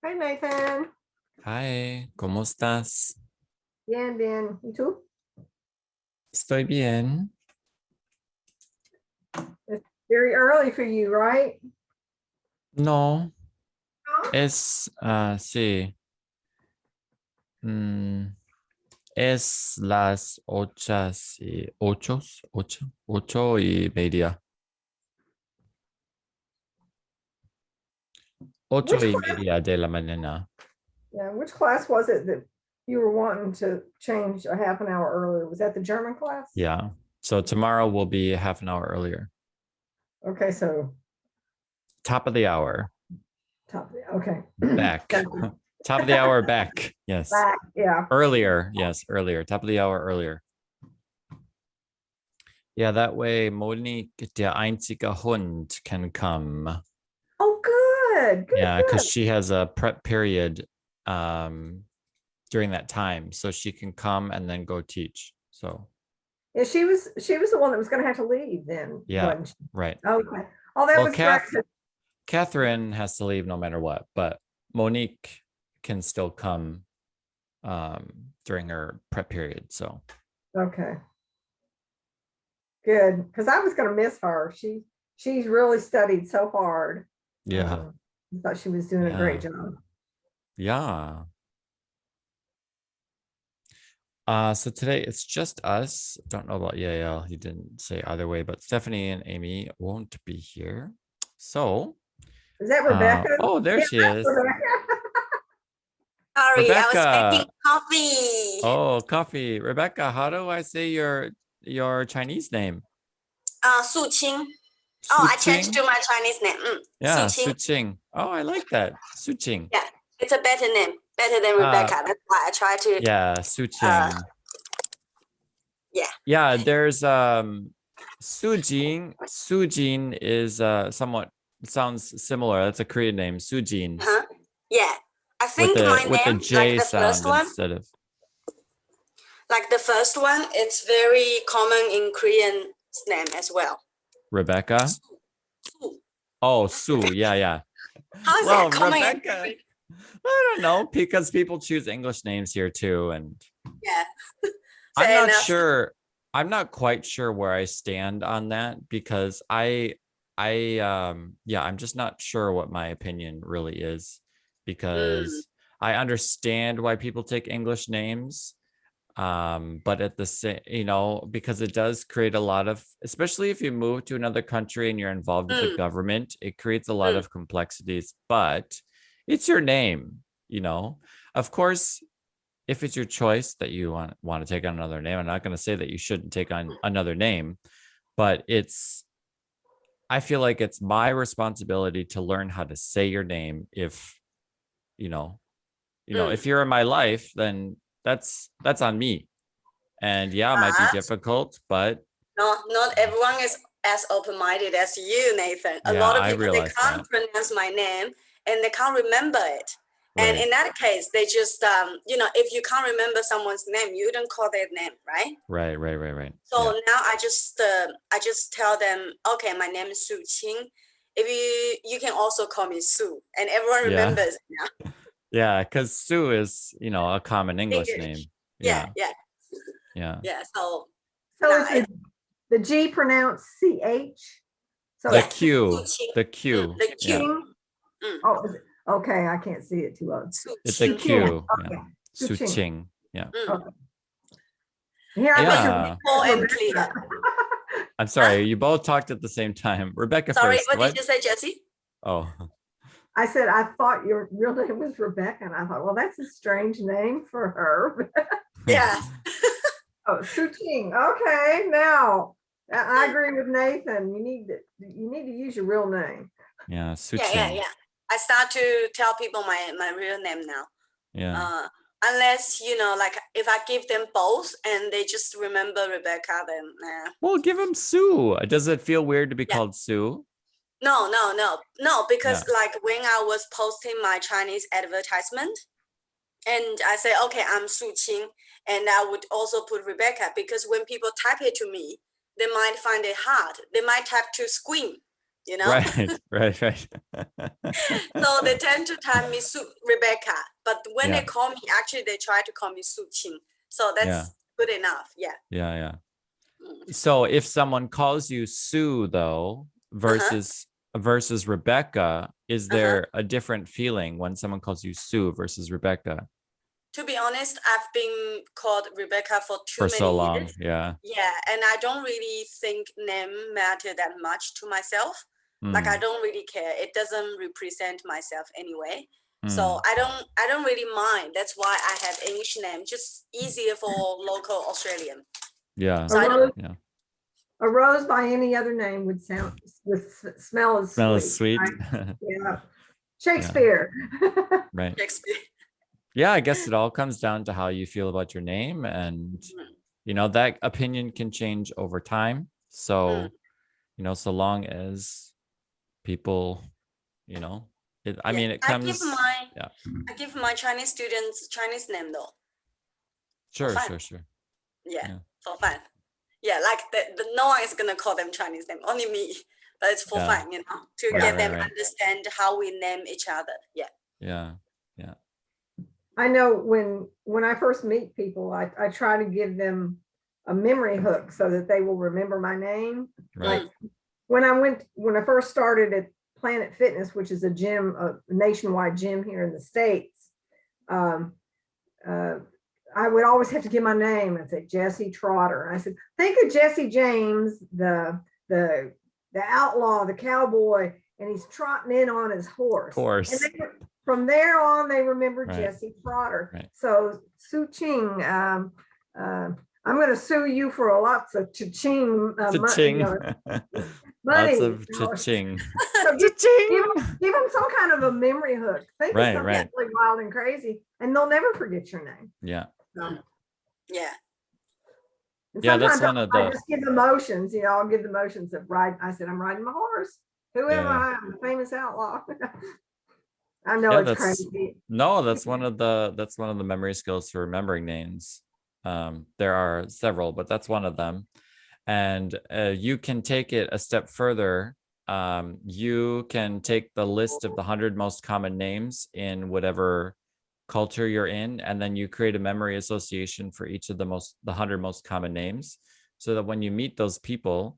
Hi, Nathan. Hi, ¿cómo estás? Bien, bien. ¿Y tú? Estoy bien. It's very early for you, right? No, No? sí. Mm, es las 8:30. Ocho Which y class? media de la mañana. Yeah, which class was it that you were wanting to change a half an hour earlier? Was that the German class? Yeah. So tomorrow will be half an hour earlier. Okay, so Top of the hour. okay. Back. Gotcha. Top of the hour back. Yes. Back, yeah. Earlier. Yes, earlier. Top of the hour earlier. Yeah, that way Monique, der einzige Hund, can come. Oh, good. Good, Yeah, because good. she has a prep period during that time, so she can come and then go teach. So Yeah, she was the one that was going to have to leave then, yeah, wasn't she? right. Okay. Oh, that Well, was great. Catherine has to leave no matter what, but Monique can still come during her prep period. So Okay. Good, because I was going to miss her. She's really studied so hard. yeah, I thought she was doing a great yeah, job. yeah. So today it's just us. Don't know about Yael. He didn't say either way, but Stephanie and Amy won't be here. So, Is that Rebecca? oh, there Yeah, she that's is. Rebecca. Sorry, I was Rebecca. making coffee. Oh, coffee. Rebecca, how do I say your Chinese name? Su Qing. Su Oh, I changed Qing? to my Chinese name. Yeah, Su Su Qing. Qing. Oh, I like that. Su Qing. Yeah, it's a better name, better than Rebecca. That's why I try to. Yeah, Su Qing. Yeah. Yeah, there's Su Jing. Su Jin is somewhat sounds similar. That's a Korean name, Su Jin. Huh? Yeah. I think with my the name, J like the sound first one, instead of it's very common in Korean name as well. Rebecca. Su. Oh, Sue. Yeah. How is Well, that common? Rebecca. I don't know, because people choose English names here too, and Yeah. I'm Fair not enough. sure. I'm not quite sure where I stand on that because I'm just not sure what my opinion really is, because I understand why people take English names, but at the same, because it does create a lot of, especially if you move to another country and you're involved with the government, it creates a lot of complexities. But it's your name, of course. If it's your choice that you want to take on another name, I'm not going to say that you shouldn't take on another name, but I feel like it's my responsibility to learn how to say your name. If if you're in my life, then that's on me. And yeah, it might be difficult, but No, not everyone is as open-minded as you, Nathan. A yeah, lot of I people, they realize can't that. pronounce my name and they can't remember it. And Right. in that case, they just, if you can't remember someone's name, you don't call their name, right? Right. So Yeah. now I just tell them, okay, my name is Su Qing. If you can also call me Sue, and everyone remembers now. Yeah, because Sue is, a common English name. Yeah. So is the G pronounced CH? So the Q. The Q. The Q. Yeah. Oh, okay. I can't see it too well. It's a Q. Okay. Yeah. Su Qing. Yeah. Okay. Here I Yeah. And clear. I'm sorry, you both talked at the same time. Rebecca Sorry, first. what did you say, Jesse? Oh. I said I thought your real name was Rebecca, and I thought, well, that's a strange name for her. Yeah. Oh, Su Qing. Okay, now I agree with Nathan. You need to use your real name. Yeah, Su Qing. Yeah. I start to tell people my real name now. Yeah. Unless if I give them both and they just remember Rebecca, then Well, give them Sue. Does it feel weird to be called Sue? No, because when I was posting my Chinese advertisement, and I say, okay, I'm Su Qing, and I would also put Rebecca, because when people type it to me, they might find it hard. They might type to scream, you know? Right. So they tend to tell me Rebecca, but when Yeah. they call me, actually they try to call me Su Qing. So that's Yeah. good enough. Yeah. Yeah. Mm. So if someone calls you Sue though versus Rebecca, is there a different feeling when someone calls you Sue versus Rebecca To be honest, I've been called Rebecca for too for so many long? years. Yeah. Yeah, and I don't really think name matter that much to myself. Like I Mm, don't really care. It doesn't represent myself anyway. So mm, I don't really mind. That's why I have English name, just easier for local Australian. yeah. So I don't. Yeah. A rose by any other name would smell as Smell sweet. is sweet. Right? Yeah. Shakespeare. Right. Shakespeare. Yeah, I guess it all comes down to how you feel about your name, and that opinion can change over time. So, so long as people, I Yeah, mean, it comes. Yeah. I give my Chinese students Chinese name though for Sure. fun. Yeah, Yeah. for fun. Yeah, like no one is gonna call them Chinese name, only me. But it's for Yeah. fun, to get them understand how we name each other. Yeah. Yeah. I know when I first meet people, I try to give them a memory hook so that they will remember my name. Right. Like when I first started at Planet Fitness, which is a gym, a nationwide gym here in the States, I would always have to give my name. I'd say Jesse Trotter. I said, think of Jesse James, the outlaw, the cowboy, and he's trotting in on his horse. Of course. And from there on, they remembered Right. Jesse Trotter. Right. So Su Ching, I'm going to sue you for lots of cha-ching Cha-ching. money. Lots of cha-ching. So give them some kind of a memory hook. Think of something Right. really wild and crazy, and they'll never forget your name. Yeah. So, Yeah. Yeah, that's sometimes one of I the. just give emotions. I'll give the emotions of ride. I said, I'm riding my horse. Who am I? I'm a famous outlaw. I know it's crazy. No, that's one of the memory skills for remembering names. There are several, but that's one of them. And you can take it a step further. You can take the list of the 100 most common names in whatever culture you're in, and then you create a memory association for each of the 100 most common names, so that when you meet those people,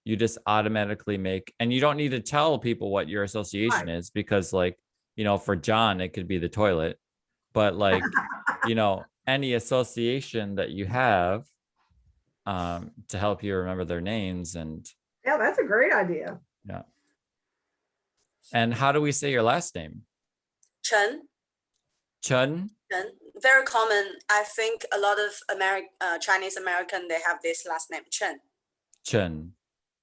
you just automatically make, and you don't need to tell people what your association is, because for John, it could be the toilet, but any association that you have to help you remember their names. And yeah, that's a great idea. Yeah. And how do we say your last name? Chen. Chen? Chen. Very common. I think a lot of Chinese American, they have this last name, Chen. Chen.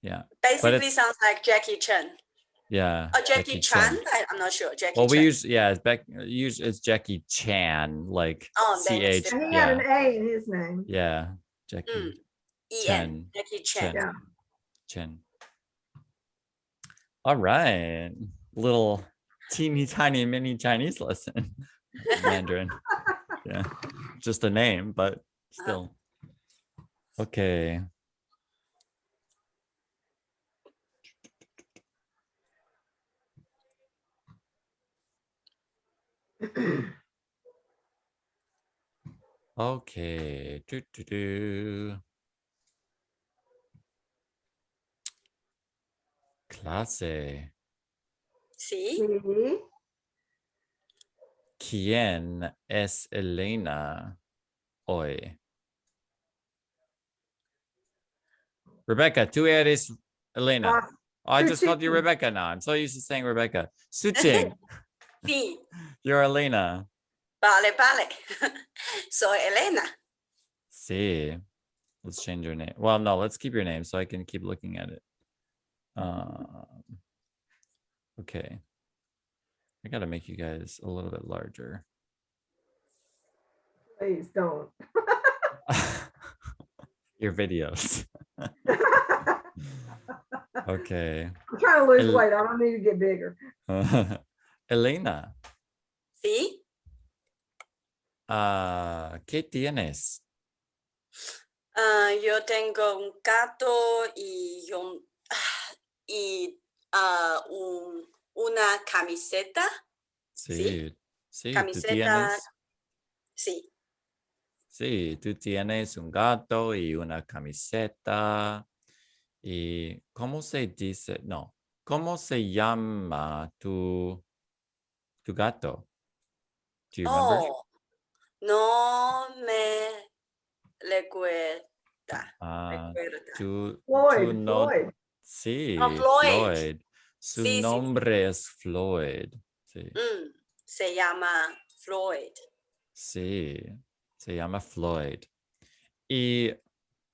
Yeah. Basically sounds like Jackie Chen. Yeah. Jackie Chan? I'm not sure. Jackie Well, we Chan. usually it's Jackie Chan, like CH. And he had an A in his name. Yeah. Jackie Chen. Jackie Chen. Yeah. Chen. All right. Little teeny tiny mini Chinese lesson. Mandarin. Yeah. Just a name, but still. Okay. Okay. Clase. Sí. ¿Quién es Elena hoy? Rebecca, tú eres Elena. I just called you Rebecca now. I'm so used to saying Rebecca. Suching. Sí. You're Elena. Vale. Soy Elena. Sí. Let's change your name. Well, no, let's keep your name so I can keep looking at it. Okay. I gotta make you guys a little bit larger. Please don't. Your videos. Okay. I'm trying to lose weight. I don't need to get bigger. Elena. Sí. ¿Qué tienes? Yo tengo un gato y una camiseta. Sí, sí, tú Camiseta, tienes, sí. sí, tú tienes un gato y una camiseta. ¿Y cómo se dice? No, ¿cómo se llama tu gato? Do you remember? Oh, no me recuerda. Ah, Recuerda. tú Floyd, no, Floyd. Oh, sí, Floyd. Floyd. Su Sí, sí. nombre es Floyd. Sí, Se llama Floyd. sí, se llama Floyd. ¿Y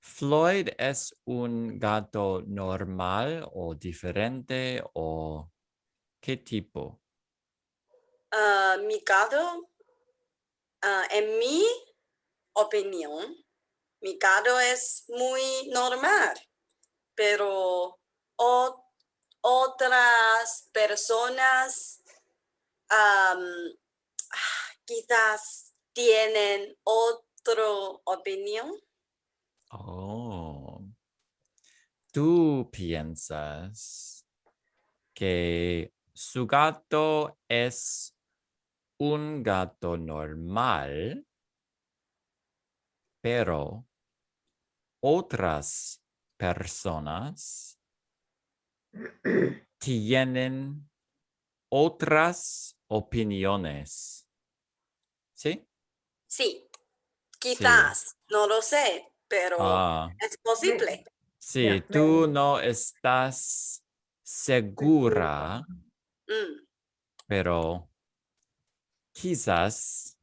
Floyd es un gato normal o diferente o qué tipo? Mi gato, en mi opinión, mi gato es muy normal, pero otras personas am, quizás tienen otra opinión. Oh, ¿tú piensas que su gato es un gato normal, pero otras personas tienen otras opiniones? ¿Sí? Sí, Sí. quizás, no lo sé, pero Ah, es May- posible. sí, Yeah, tú maybe. no estás Seguro. segura, Mm, pero quizás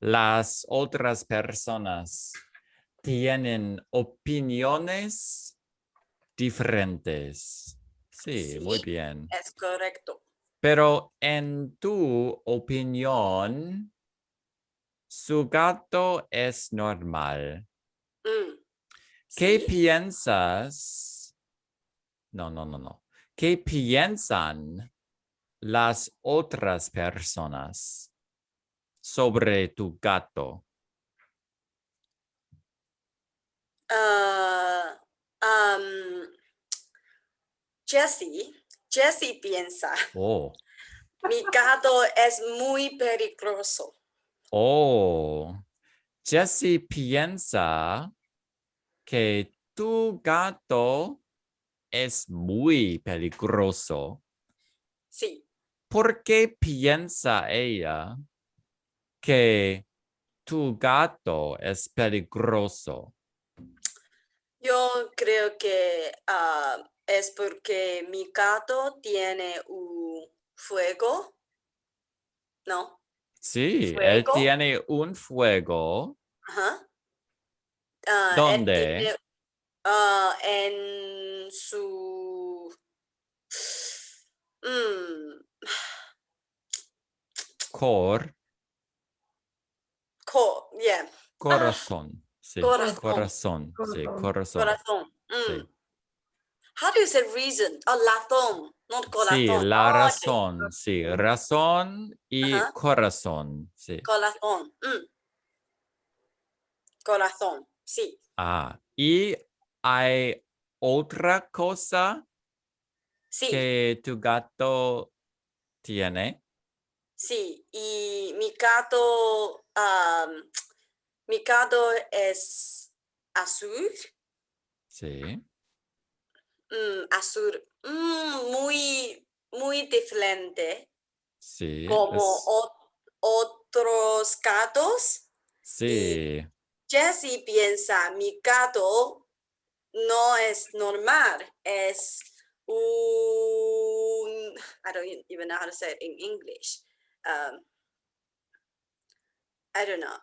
las otras personas tienen opiniones diferentes. Sí, muy sí, bien. es correcto. Pero en tu opinión, su gato es normal. Mm, ¿Qué sí. piensas? No, no, no, no. ¿Qué piensan las otras personas sobre tu gato? Ah, am, Jessie piensa, Oh, mi gato es muy peligroso. oh. Jessie piensa que tu gato es muy peligroso. Sí, ¿Por qué piensa ella que tu gato es peligroso? yo creo que es porque mi gato tiene un fuego, ¿no? Sí, él Fuego. tiene un fuego. Ajá. Él ¿Dónde? tiene en su mm, Cor, yeah. Ah, corazón. Sí, corazón, corazón. Sí, Corazón. corazón. corazón. Sí. How do you say reason? Oh, razón, not Sí, corazón. la Oh, okay. razón. Sí, razón y Ajá. corazón. Sí. Corazón. Corazón. Sí, Ah, y hay otra cosa sí, que tu gato tiene. sí. Y mi gato es azul. Sí, Azul. Muy, muy diferente. sí, Como otros gatos. Y sí. Jessie piensa, mi gato no es normal, es un, I don't even know how to say it in English. Um, I don't know.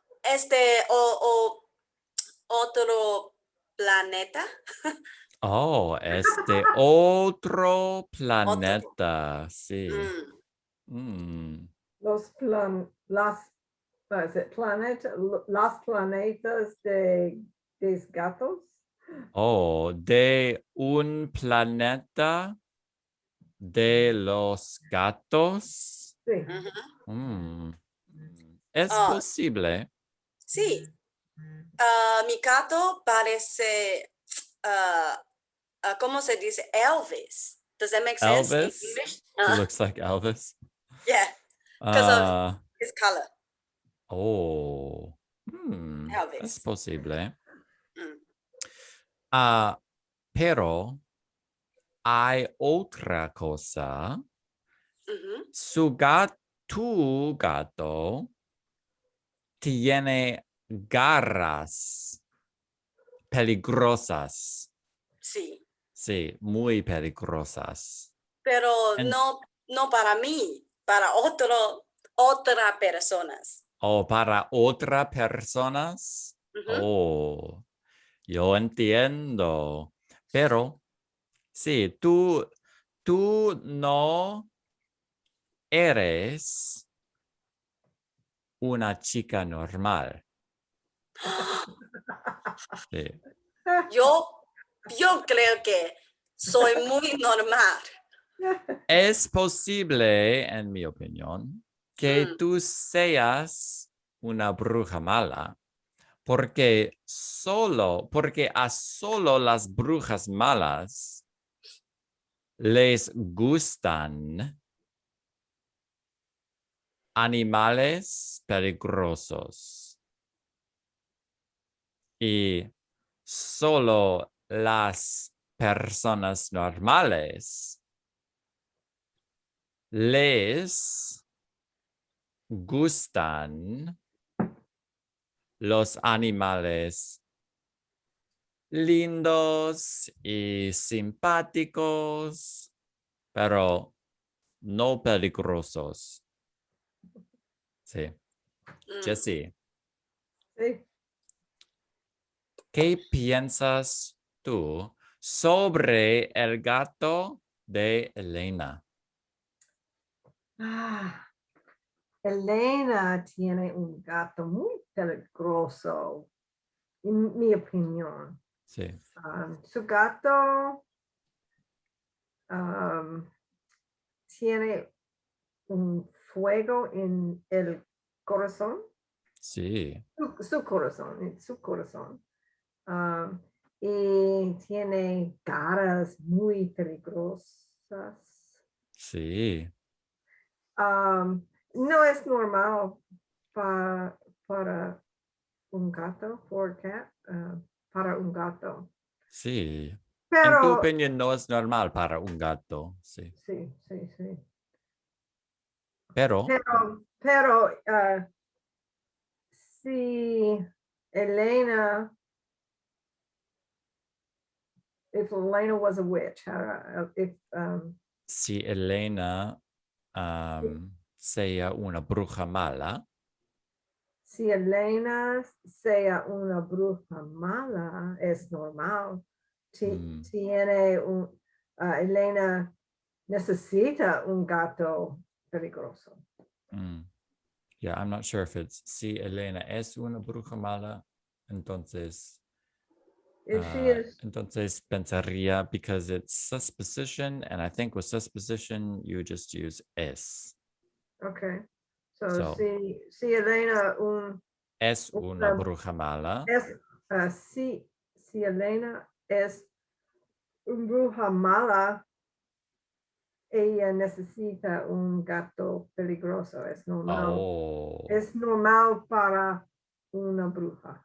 Otro planeta. Oh, otro Otro. planeta. Sí. Mm, Mm. Is it las planetas de gatos? Oh, de un planeta de los gatos. Sí. ujú. Mm. Es Oh, posible. sí. Mi gato parece, ¿cómo se dice? Elvis. Does that make sense in Elvis? English? He looks like Elvis. Yeah, because of Uh, his color. oh, Elvis. es posible. Mm. Pero hay otra cosa. Mhm. Tu gato tiene garras peligrosas. Sí, Sí, muy peligrosas. pero En- no para mí, para otras personas. o para otras personas. Ujú. Oh, yo entiendo. Pero sí, tú no eres una chica normal. Sí. Yo creo que soy muy normal. Es posible, en mi opinión, que Mm. tú seas una bruja mala, porque a solo las brujas malas les gustan animales peligrosos y solo las personas normales les gustan los animales lindos y simpáticos, pero no peligrosos. Sí. Mm. Jessie, Sí. ¿qué piensas tú sobre el gato de Elena? Ah, Elena tiene un gato muy peligroso, en mi opinión. Sí, Su gato tiene un fuego en el corazón, sí, su corazón, en su corazón. Um, y tiene caras muy peligrosas. sí, No es normal para un gato, para un gato. sí. En tu Pero, opinión, no es normal para un gato, sí. sí, sí, sí. Pero, Pero, si Elena, if Elena was a witch, if, si Elena sea una bruja mala, si Elena sea una bruja mala, es normal. mm, Tiene Elena necesita un gato peligroso. yeah, I'm not sure if it's si Elena es una bruja mala, entonces, If she is, entonces pensaría because it's supposition, and I think with supposition you just use es. okay. So So, si Elena es una bruja mala. si Elena es un bruja mala, ella necesita un gato peligroso. Es normal. Oh, Es normal para una bruja.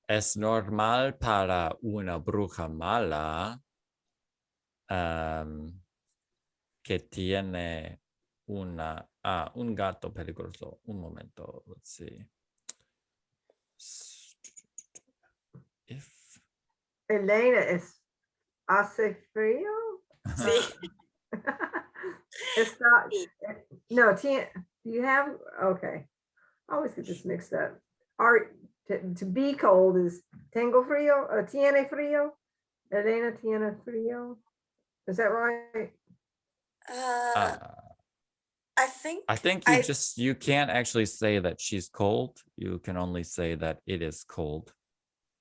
es normal para una bruja mala que tiene un gato peligroso. Un momento, let's see. If Elena hace frío. Sí. Está, Sí. no, do you have, okay. I always get this mixed up. To be cold is tengo frío, tiene frío. Elena tiene frío. Is that right? Uh, I think I think you can't actually say that she's cold. You can only say that it is cold,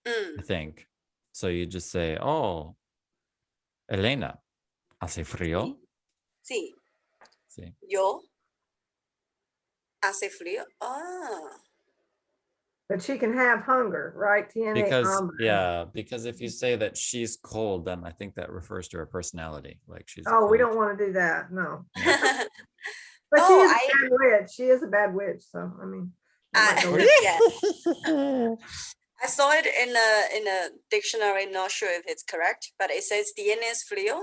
I think. So you just say, oh, Elena, ¿hace frío? sí, Sí. yo hace frío. Ah, But she can have hunger, right? Tiene Because hambre. yeah, because if you say that she's cold, then I think that refers to her personality. Like she's Oh, we cold. don't want to do that. No. Yeah. But she Oh, is a bad witch. She is a bad witch. So I mean, that might go with- yeah, I saw it in a dictionary. Not sure if it's correct, but it says tienes frío.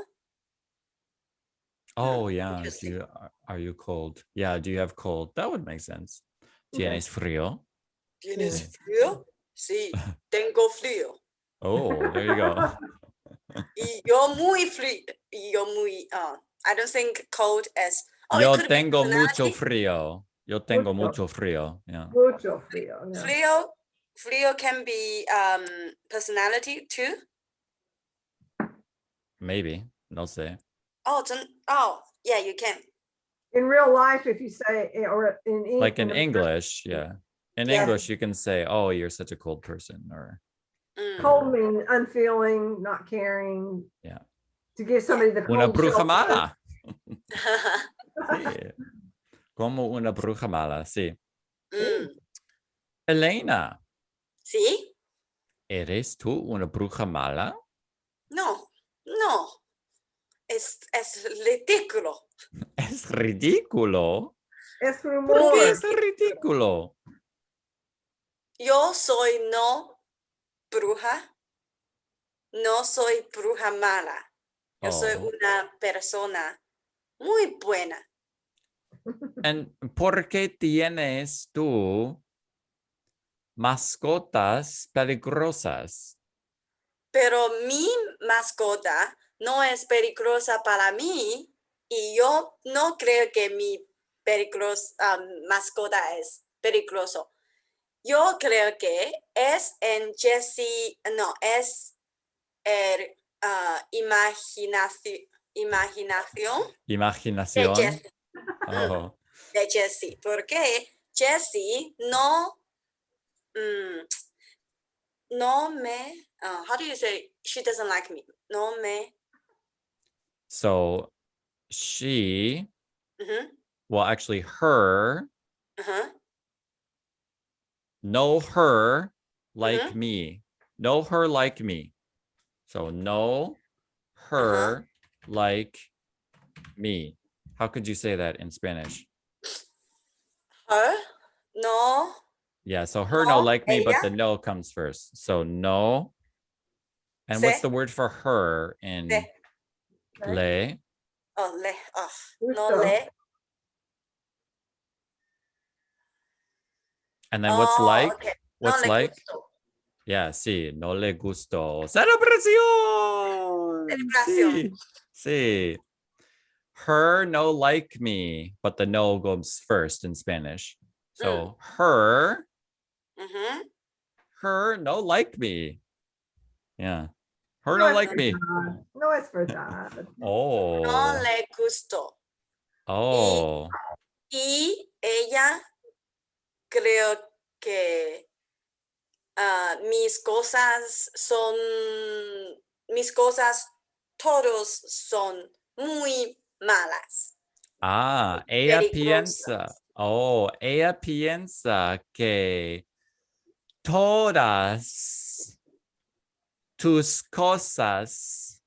Oh yeah. Do Interesting. you, are you cold? Yeah. Do you have cold? That would make sense. Tienes frío? ¿Tienes frío? Sí, tengo frío. Oh, there you go. Y yo muy frío. Y yo muy, I don't think cold as, oh, it Yo could be tengo mucho personality. frío. Yo tengo Mucho. mucho frío. Yeah. Mucho frío. Yeah. Frío can be personality too. Maybe. No sé. Oh, yeah, you can. In real life, if you say, or in Like in in English, yeah. In Yeah. English, you can say, "Oh, you're such a cold person," or cold mean unfeeling, not caring. Yeah. To give somebody the una cold bruja shoulder. mala. Sí. Como una bruja mala, sí. Elena, ¿Sí? ¿eres tú una bruja mala? No. Es ridículo. Es ridículo. Es ¿Por rumor. qué es ridículo? Yo soy no bruja. No soy bruja mala. Yo soy Oh. una persona muy buena. ¿Por qué tienes tú mascotas peligrosas? Pero mi mascota no es peligrosa para mí y yo no creo que mi mascota es peligroso. Yo creo que es en Jessie, no, es el imaginación de Imaginación. Jessie. Oh. De Jessie, porque Jessie no, no me, how do you say, she doesn't like me, no me, So she, uh-huh, well, actually her, uh-huh, know her like uh-huh, me. Know her like me. So know her like me. How could you say that in Spanish? her, no, Yeah, so her no no, like me, but ella, the no comes first. So no. And what's se, the word for her in le, le? oh, le, oh, no Gusto. le, And then what's oh, like? okay. What's No le like? gusto. Yeah, sí, no le gustó. Celebración. Celebración. Sí, sí. Her no like me, but the no goes first in Spanish. So her no like me. Yeah. Her no es like me. verdad. No es verdad. No Oh. le gustó. Oh. Y ella creo que mis cosas todos son muy malas. Ah, ella piensa. Oh, ella piensa que todas tus cosas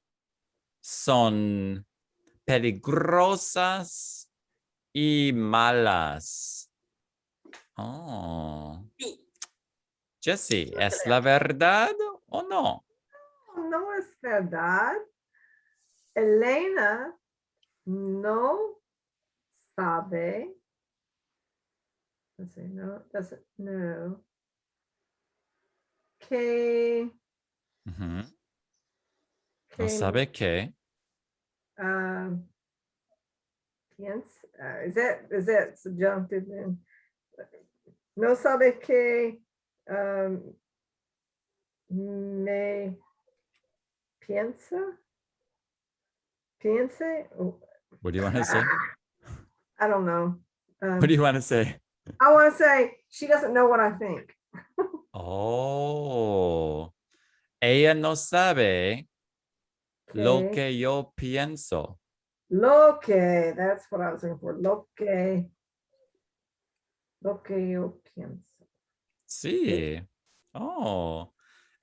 son peligrosas y malas. Oh. Sí, Jessie, yo ¿es creo. la verdad o no? No es verdad. Elena no sabe. Let's see, no, doesn't know. Que, Ujú. que No sabe qué. is that subjunctive then? No sabe que me piensa. Piense. Oh, What do you want to say? I don't know. What do you want to say? I want to say she doesn't know what I think. Oh, ella no sabe lo Okay. que yo pienso. Lo que, that's what I was looking for. Lo que yo pienso. Sí. Oh.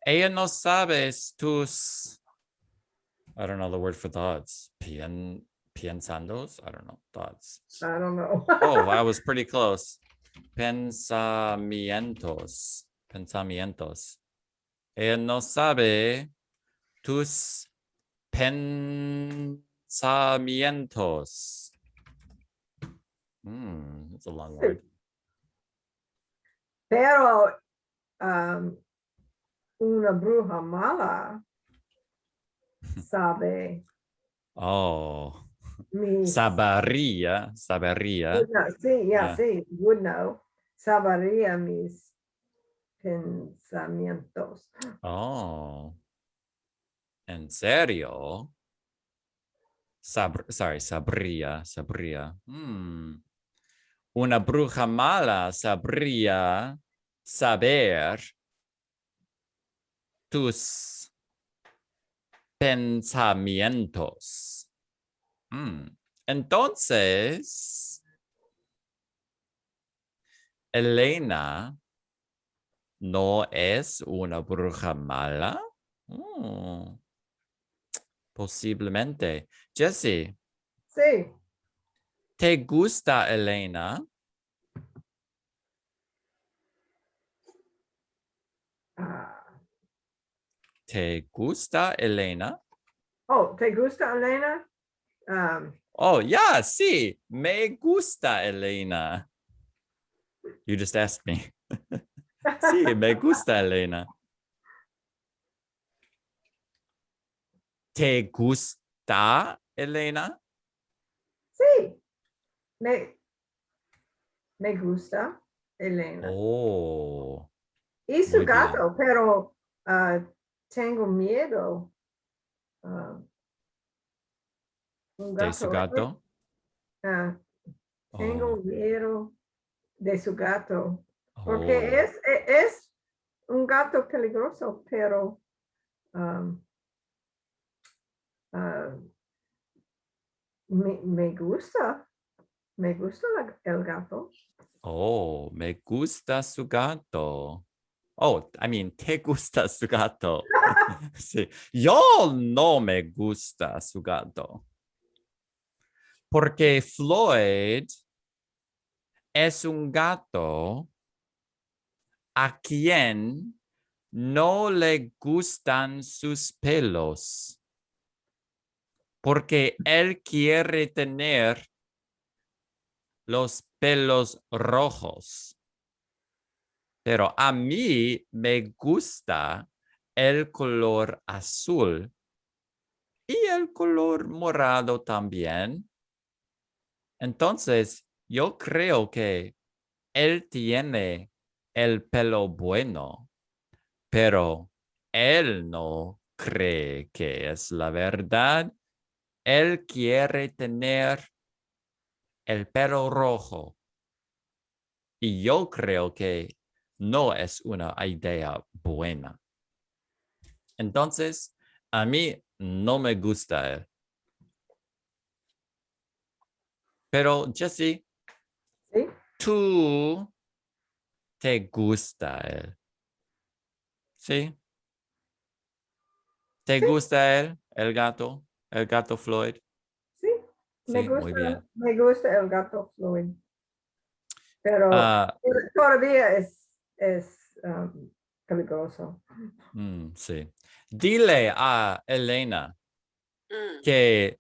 Ella no sabes tus, I don't know the word for thoughts. Pensandos? I don't know. Thoughts. I don't know. Oh, I was pretty close. Pensamientos. Pensamientos. Ella no sabe tus pensamientos. That's a long word. Pero una bruja mala sabe Oh, mis. sabería. Would know. Sí, yeah, Yeah. sí, would know. Sabría mis pensamientos. Oh, en serio? Sabría. Una bruja mala sabría saber tus pensamientos. Entonces, Elena no es una bruja mala. Posiblemente. Jessie, Sí. ¿te gusta Elena? ¿Te gusta Elena? Oh, ¿te gusta, Elena? Oh, yeah, sí, me gusta Elena. You just asked me. Sí, me gusta Elena. ¿Te gusta Elena? Sí, me gusta, Elena. Oh, Y su muy bien. gato, pero tengo miedo. Un ¿De su gato, gato? ah, tengo Oh, miedo de su gato, porque oh. es un gato peligroso, pero um, ah, me gusta el gato. Oh, me gusta su gato. Oh, I mean, ¿te gusta su gato? Sí. Yo no me gusta su gato. Porque Floyd es un gato a quien no le gustan sus pelos. Porque él quiere tener los pelos rojos. Pero a mí me gusta el color azul y el color morado también. Entonces, yo creo que él tiene el pelo bueno, pero él no cree que es la verdad. Él quiere tener el pelo rojo y yo creo que no es una idea buena. Entonces, a mí no me gusta él. Pero, Jesse, ¿Sí? tú te gusta él. ¿Sí? ¿Te Sí, gusta él, el gato? El gato Floyd. sí, Sí, muy bien. me gusta el gato Floyd, pero Ah, todavía es peligroso. sí. Dile a Elena Mm. que,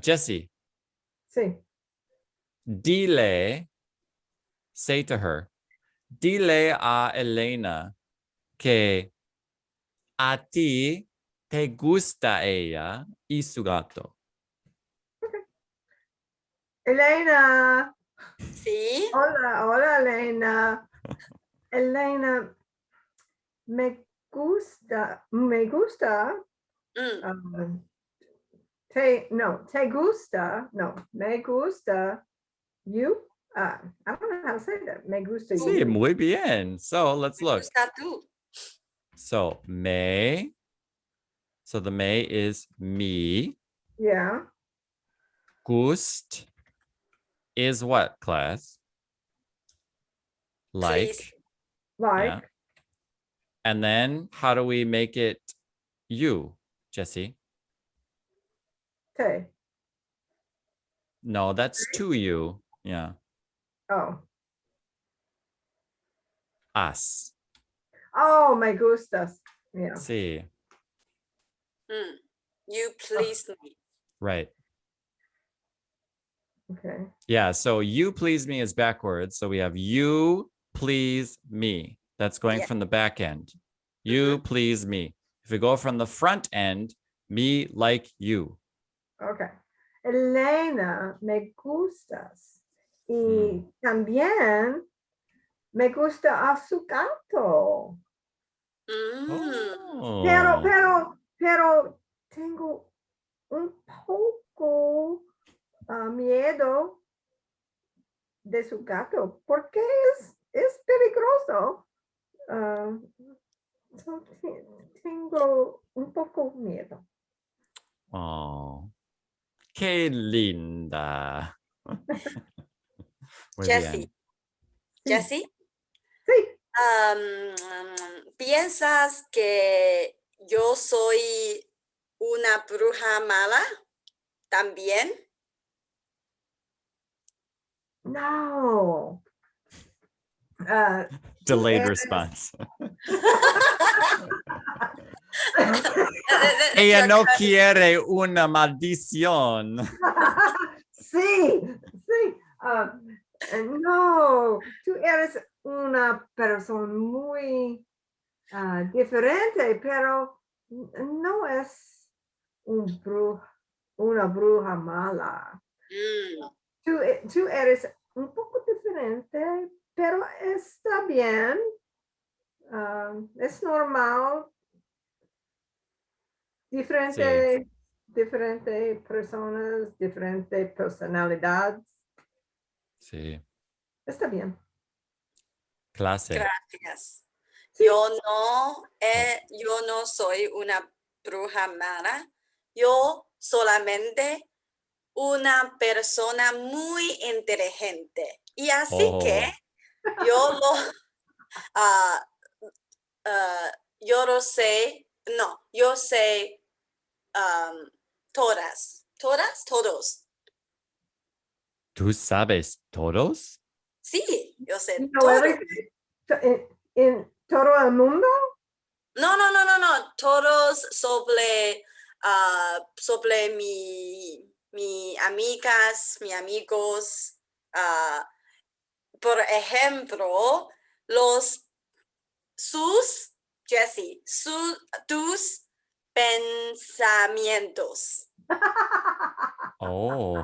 Jesse, Sí, dile, say to her, dile a Elena que a ti te gusta ella y su gato. Elena, Sí. hola Elena. Elena, me gusta, Mm. um, no, me gusta you. I don't know how to say that. Me gusta Sí, you. muy bien. So let's Me look. gusta tú. So so the me is me. Yeah. Gust is what, class? Please. Like. Like, Yeah. And then how do we make it you, Jesse? te. No, that's to you. Yeah. Oh. Us. Oh, me gustas. Yeah. See. You please me. Right. Okay. Yeah. So you please me is backwards. So we have you please me. That's going Yeah. from the back end. You please me. If we go from the front end, me like you. Okay. Elena, me gustas. Y también me gusta a su gato. Oh. Pero tengo un poco miedo de su gato porque es peligroso. So, tengo un poco miedo. Oh. Qué linda. Muy Jessie. bien. Jessie, Sí. ¿Piensas que yo soy una bruja mala también? No. Delayed response. Ella no quiere una maldición. Sí, sí. No, tú eres una persona muy diferente, pero no es una bruja mala. Tú eres un poco diferente, pero está bien. Es normal. Diferente personas, diferente personalidades. Sí. Está bien. Clase. Gracias. Sí. Yo no soy una bruja mala. Yo solamente una persona muy inteligente. Y así que yo yo sé, no, yo sé todos. ¿Tú sabes todos? Sí, yo sé You know todo. everything in todo el mundo? No, todos sobre mi amigas, mis amigos. Por ejemplo, Jessie, tus pensamientos. Oh.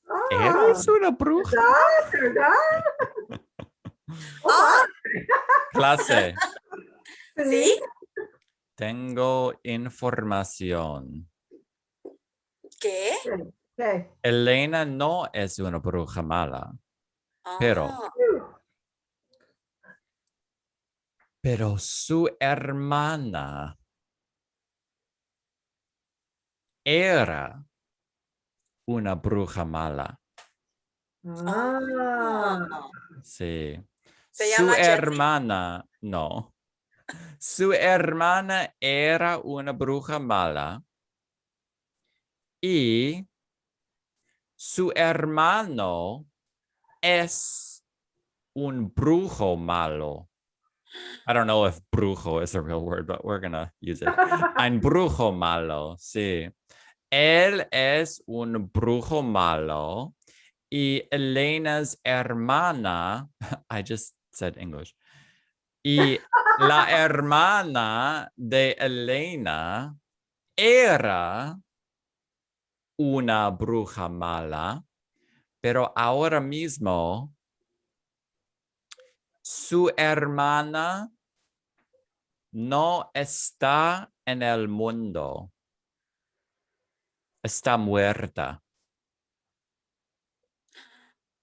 Ah, ¿Eres una bruja? ¿verdad? Oh, Oh, Clase. ¿sí? Tengo información. ¿Qué? Okay. Elena no es una bruja mala, Oh, pero su hermana era una bruja mala. Ah, Sí. se Su llama Jessie. hermana, no. Su hermana era una bruja mala y su hermano es un brujo malo. I don't know if brujo is a real word, but we're gonna use it. Un brujo malo, sí. Él es un brujo malo y Elena's hermana, I just said English, y la hermana de Elena era una bruja mala, pero ahora mismo su hermana no está en el mundo. Está muerta.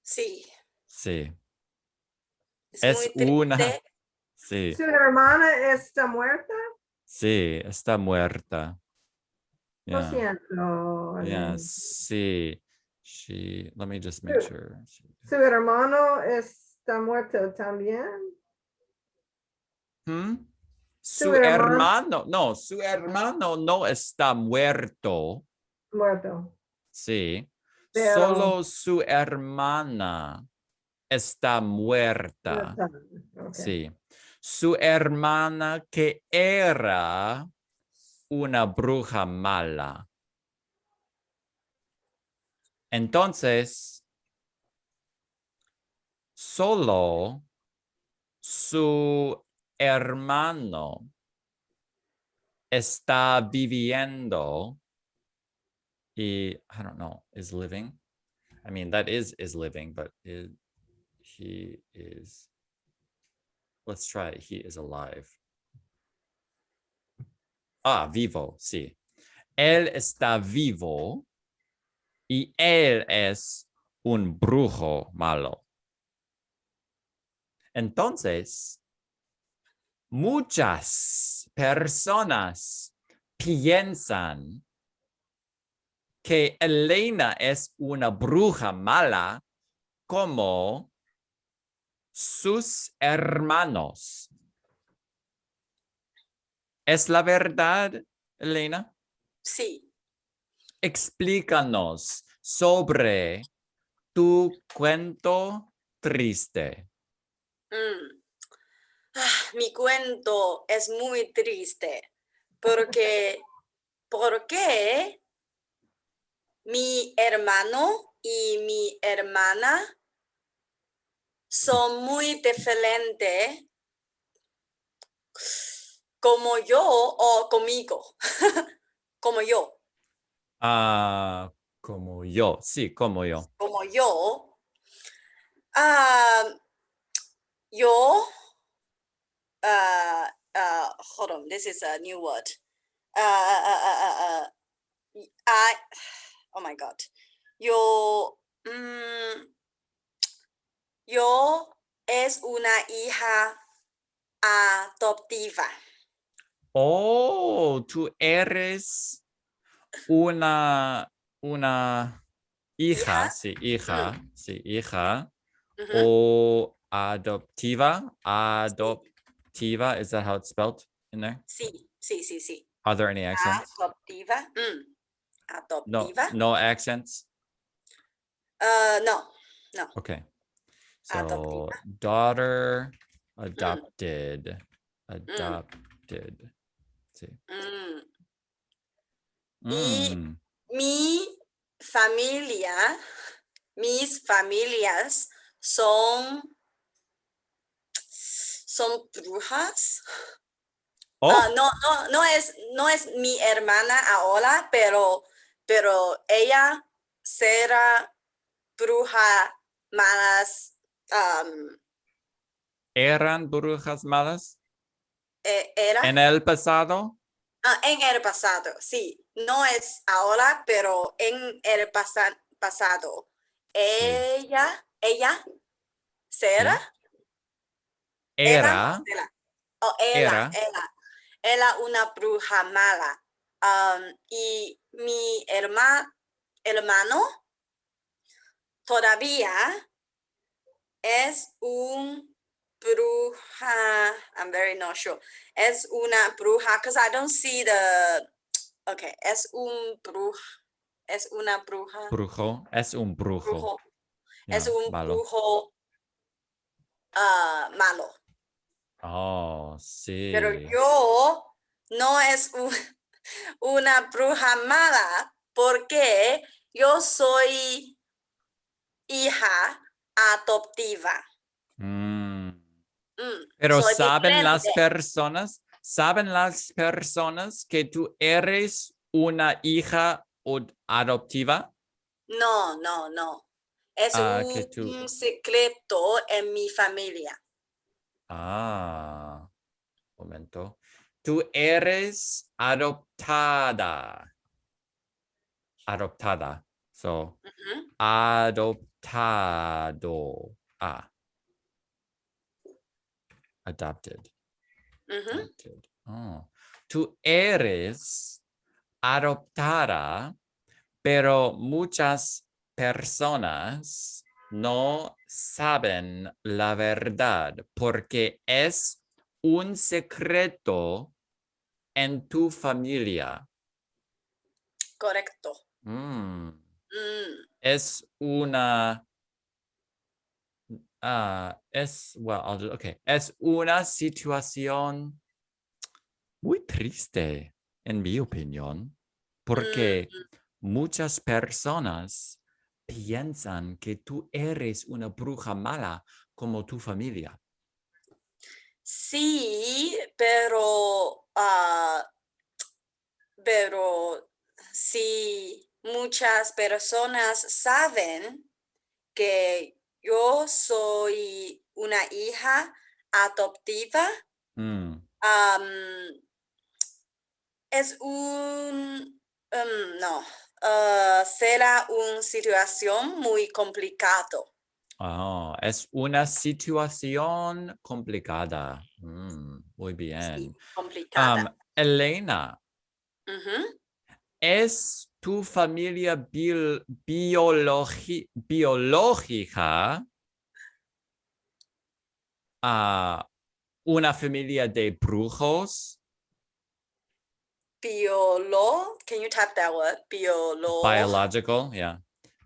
Sí, Sí. es muy una. triste. Sí. ¿su hermana está muerta? Sí, está muerta. Lo Yeah. siento. Yeah. Sí. Let me just make sure. ¿Su hermano está muerto también? ¿Mm? Su Su hermano. su hermano no está muerto. Muerto. Sí. Pero. Solo su hermana está muerta. Okay. Sí. Su hermana que era una bruja mala. Entonces, solo su hermano está viviendo y, I don't know, is living. I mean, that is living, but he is, let's try it. He is alive. Ah, vivo, sí. Él está vivo y él es un brujo malo. Entonces, muchas personas piensan que Elena es una bruja mala como sus hermanos. ¿Es la verdad, Elena? Sí. Explícanos sobre tu cuento triste. Mi cuento es muy triste porque mi hermano y mi hermana son muy diferentes como yo o conmigo, como yo, Ah, como yo, sí, como yo. como yo. Ah, yo, hold on, this is a new word. I, oh my God. Yo, yo es una hija adoptiva. Oh, tú eres una hija, Hija. sí, hija, sí, hija, Ujú, o adoptiva, sí, adoptiva, is that how it's spelled in there? sí, sí, sí, sí. Are there any accents? Adoptiva. No, Adoptiva. no accents? No, no. Okay. So, Adoptiva. daughter, Mm, adopted, mm, adopted. Sí. mm. Y Mm. mi familia, mis familias son brujas. Oh, No es mi hermana ahora, pero ella será bruja malas. ¿eran brujas malas Era en el pasado? en el pasado, sí. No es ahora, pero en el pasado. Sí, Ella será, sí. era o Era, será. Oh, era. era una bruja mala. Y mi hermano todavía es un bruja. I'm very not sure. Es una bruja, because I don't see the. Okay, es una bruja. Brujo, es un brujo. Brujo. Es Yeah, un malo. brujo malo. Oh, Pero sí. yo no es una bruja mala porque yo soy hija adoptiva. Mm. Mm, Pero soy diferente. saben las personas que tú eres una hija adoptiva? No, no, no. Es Ah, que tú, un secreto en mi familia. ah, momento. Tú eres adoptada. Adoptada. So, Ujú, adoptado. Ah, adopted. ujú. Adopted. Oh. Tú eres adoptada, pero muchas personas no saben la verdad porque es un secreto en tu familia. Correcto. Mm. Mm. Es una okay. Es una situación muy triste, en mi opinión, porque muchas personas piensan que tú eres una bruja mala como tu familia. Sí, pero si muchas personas saben que yo soy una hija adoptiva, Mm. am, es no, será una situación muy complicado. Oh, es una situación complicada. Muy Sí, bien. complicada. Elena, Ujú. ¿es tu familia biológica una familia de brujos? Can you type that word? Biological, yeah.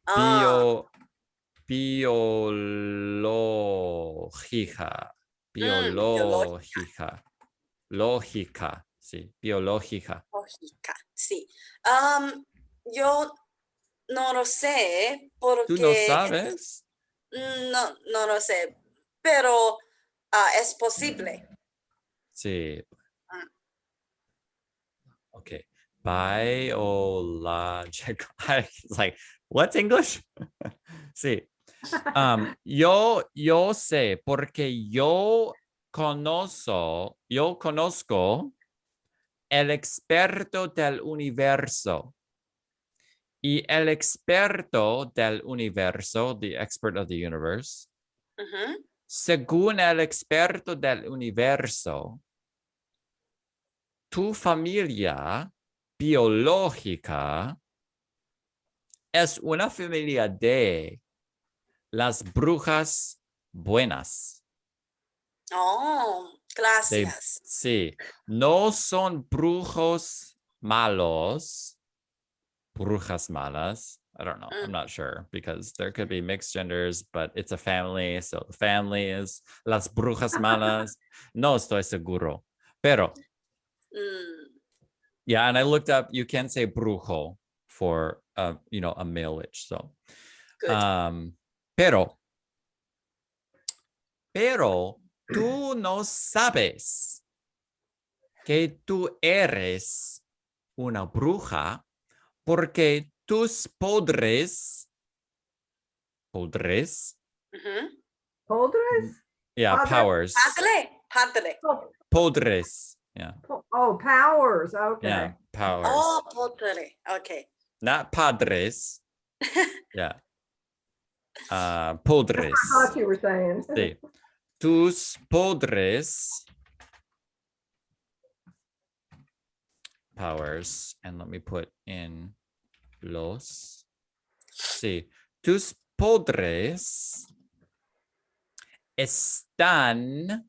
Ah, Biológica. biológica, Biológica. Lógica, sí, biológica. lógica, sí. Yo no lo sé ¿Tú no porque sabes? no lo sé, pero es posible. Sí, Mm. okay. Biological. It's like, what's English? Sí. Yo sé porque yo conozco el experto del universo. Y el experto del universo, the expert of the universe, Ujú. según el experto del universo, tu familia biológica es una familia de las brujas buenas. Oh, gracias. Sí, no son brujos malos, brujas malas. I don't know. I'm Mm, not sure because there could be mixed genders, but it's a family. So the family is las brujas malas. No estoy seguro. Pero, mm, yeah, and I looked up, you can say brujo for, a male witch. So, good. um, pero tú no sabes que tú eres una bruja porque tus podres, Ujú. Poldres? yeah, Padre? powers, Padre. Oh, podres, yeah, powers. yeah, Okay. powers, Oh, padre. Okay. not padres, yeah, That's what I podres, thought you were saying. sí, tus podres, powers, and let me put in los, sí, tus podres están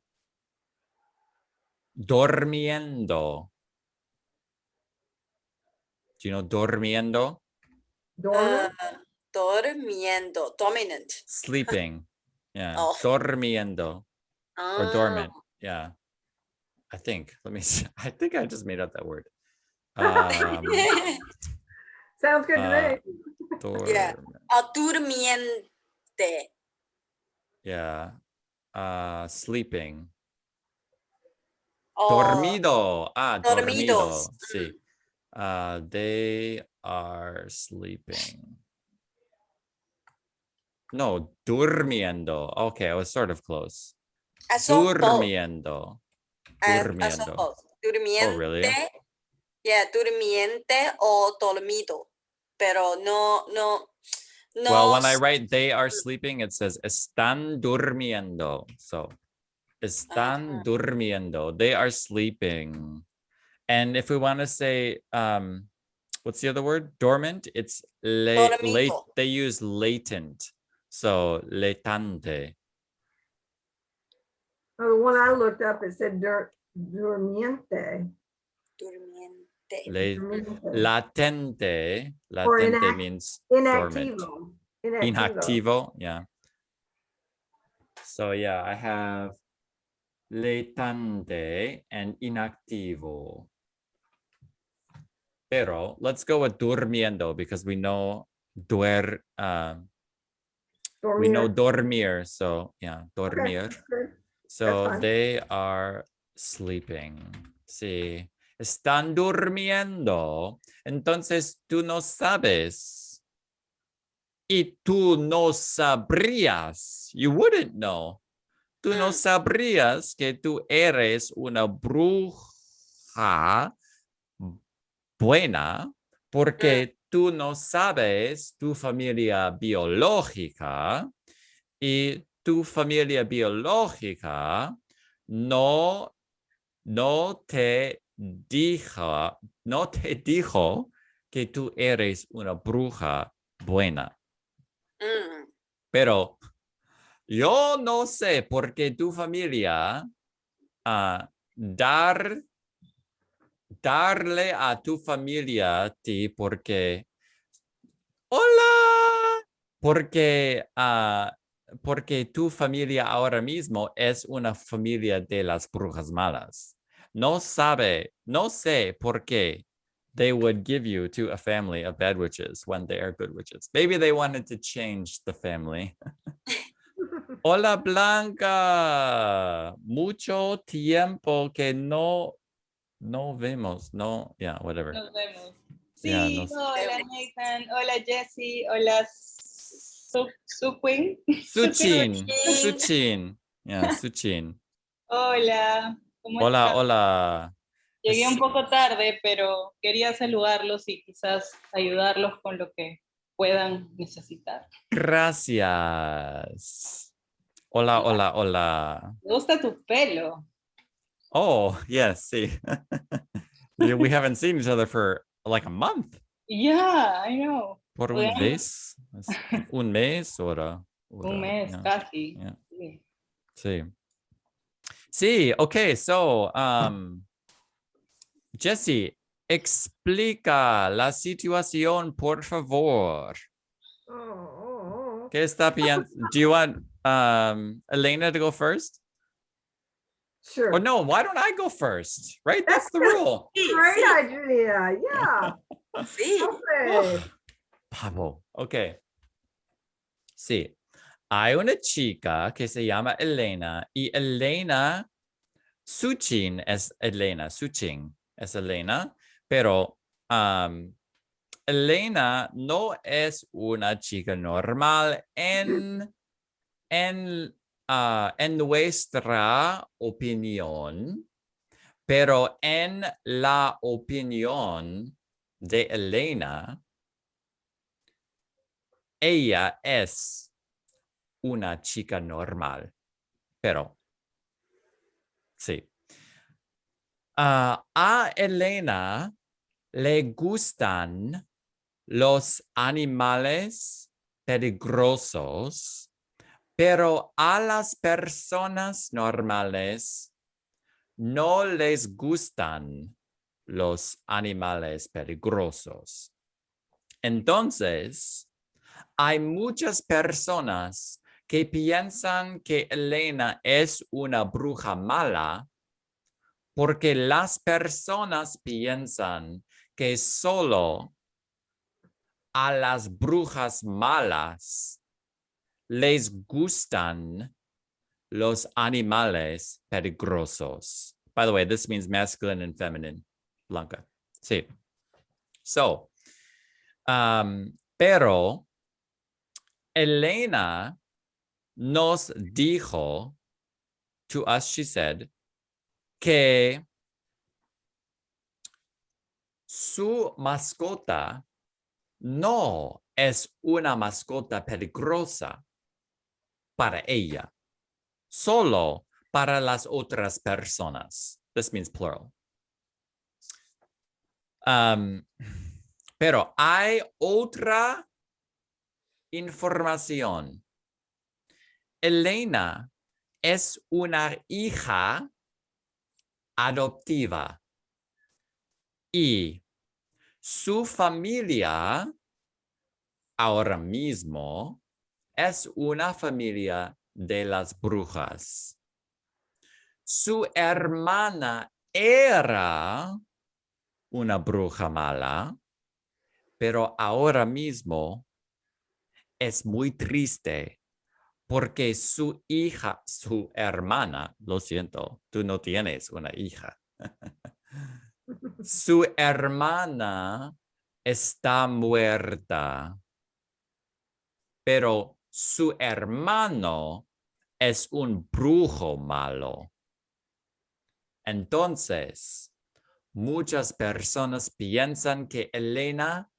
durmiendo. Do you know durmiendo? Dormant? Dormiendo. Dominant. Sleeping. Yeah. Oh. Dormiendo or Ah. dormant. Yeah. I think. Let me see. I think I just made up that word. Um Sounds good to uh me. Yeah. dorm Durmiente. yeah. Sleeping. Oh, Dormido. dormidos. Dormido. Sí. They are sleeping. No, durmiendo. Okay, I was sort of close. I saw both. Durmiendo. I saw Durmiendo. both. Oh, Durmiente. really? Yeah, durmiente o dormido. Pero Well, no. when I write they are sleeping, it says están durmiendo. So, están durmiendo. They are sleeping. And if we want to say, what's the other word? Dormant. It's late. Dormido. They use latent. So, letante. Oh, the one I looked up, it said durmiente. Durmiente. Durmiente. Latente. Or Latente means dormant. inactivo. Inactivo. Inactivo. Yeah. So yeah, I have latente and inactivo. Pero let's go with durmiendo because we know we know dormir. So yeah, Okay, dormir. that's good. So fine. they are sleeping. Sí. Están durmiendo. Entonces tú no sabes. Y tú no sabrías. You wouldn't know. Tú no sabrías que tú eres una bruja buena porque tú no sabes tu familia biológica y tu familia biológica no te dijo que tú eres una bruja buena. Pero yo no sé por qué tu familia darle a tu familia a ti porque hola porque tu familia ahora mismo es una familia de las brujas malas. No sé por qué they would give you to a family of bad witches when they are good witches. Maybe they wanted to change the family. Hola Blanca, mucho tiempo que no vemos, no, yeah, whatever. Nos vemos. Yeah, Sí, hola Nathan, hola Jessie, hola Suquin. Suchin. Yeah, Suchin. Hola, ¿cómo Hola, estás? hola. Llegué un poco tarde, pero quería saludarlos y quizás ayudarlos con lo que puedan necesitar. Gracias. Hola, hola, hola. Me gusta tu pelo. Oh, yes, sí. We haven't seen each other for like a month. Yeah, I know. Por un mes. Un mes, ora. Un mes, yeah. casi. Yeah. Sí. Sí. Sí, okay, so, Jessie, explica la situación, por favor. ¿Qué está pensando? Do you want Elena to go first? Sure. Or no, why don't I go first? Right? That's the rule. Great idea. Yeah. Sí. Okay. Pablo. Okay. Sí. Hay una chica que se llama Elena y Elena, Suchin es Elena, Suchin es Elena, pero Elena no es una chica normal en nuestra opinión, pero en la opinión de Elena, ella es una chica normal, pero sí. A Elena le gustan los animales peligrosos, pero a las personas normales no les gustan los animales peligrosos. Entonces, hay muchas personas que piensan que Elena es una bruja mala porque las personas piensan que solo a las brujas malas les gustan los animales peligrosos. By the way, this means masculine and feminine, Blanca. Sí. So, pero Elena nos dijo, to us, she said, que su mascota no es una mascota peligrosa para ella, solo para las otras personas. This means plural. Pero hay otra información. Elena es una hija adoptiva y su familia ahora mismo es una familia de las brujas. Su hermana era una bruja mala, pero ahora mismo es muy triste porque su hija, su hermana, lo siento, tú no tienes una hija. Su hermana está muerta, pero su hermano es un brujo malo. Entonces, muchas personas piensan que Elena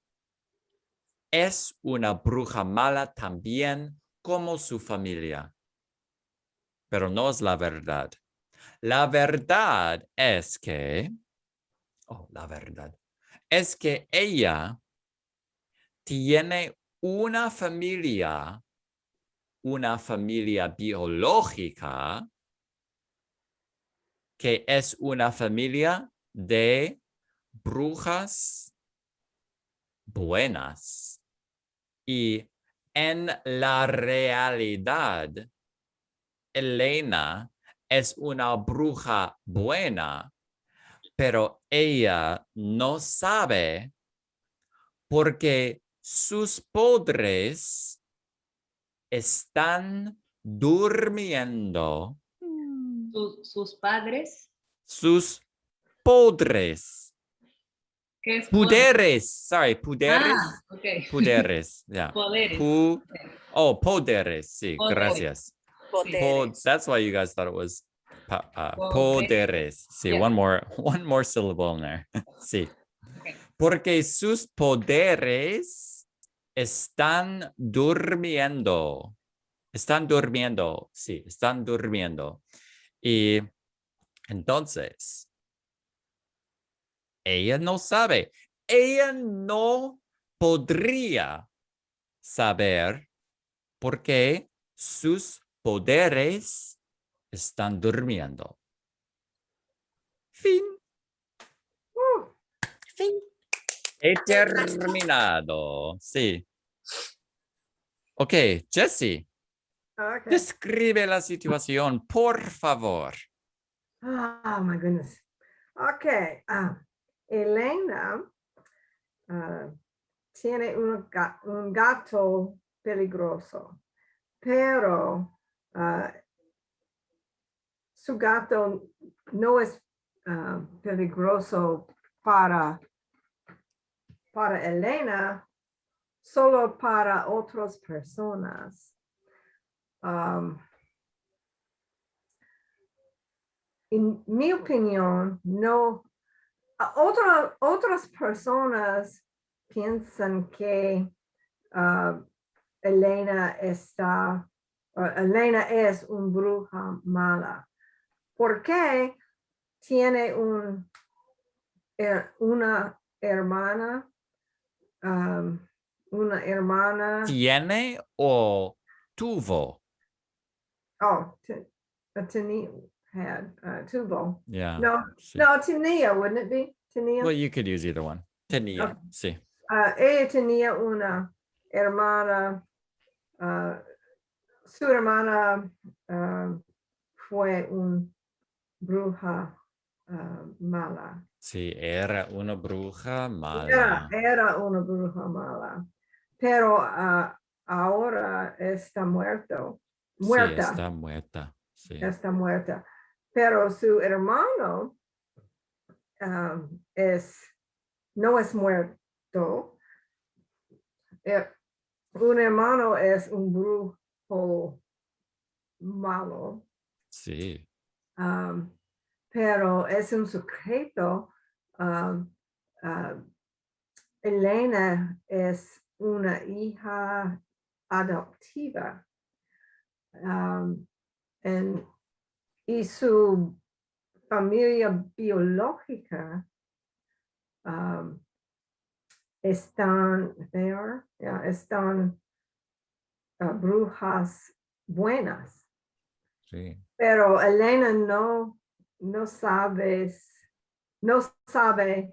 es una bruja mala también como su familia. Pero no es la verdad. La verdad es que, la verdad es que ella tiene una familia biológica que es una familia de brujas buenas. Y en la realidad, Elena es una bruja buena, pero ella no sabe porque sus padres están durmiendo. Sus padres. Sus padres. ¿Qué es Poderes. Sorry, poderes. Ah, ok. Poderes. Yeah. Poderes. Poderes. Sí, Poderes. gracias. Poderes. That's why you guys thought it was Poderes. poderes. Sí, Yeah. one more syllable in there. Sí. Okay. Porque sus poderes están durmiendo. Están durmiendo. Sí, están durmiendo. Y entonces, ella no sabe. Ella no podría saber por qué sus poderes están durmiendo. Fin. Fin. He terminado. Sí. Ok, Jessie, Okay. describe la situación, por favor. Oh my goodness. Okay. Elena tiene un gato peligroso, pero su gato no es peligroso para Elena, solo para otras personas. En mi opinión, no. Otras personas piensan que Elena es una bruja mala, porque tiene una hermana. Una hermana. ¿Tiene o tuvo? Oh, tenía, tuvo. Yeah. No, Sí. no, tenía, wouldn't it be? Tenía. Well, you could use either one. Tenía, Okay. sí. Ella tenía una hermana. Su hermana fue una bruja mala. Sí, era una bruja mala. Era una bruja mala, pero ahora está muerta. Sí, está muerta. Sí. Está muerta. Pero su hermano no es muerto. Un hermano es un brujo malo. Sí. Pero es un secreto. Elena es una hija adoptiva. Y su familia biológica están brujas buenas. Sí. Pero Elena no sabes, no sabe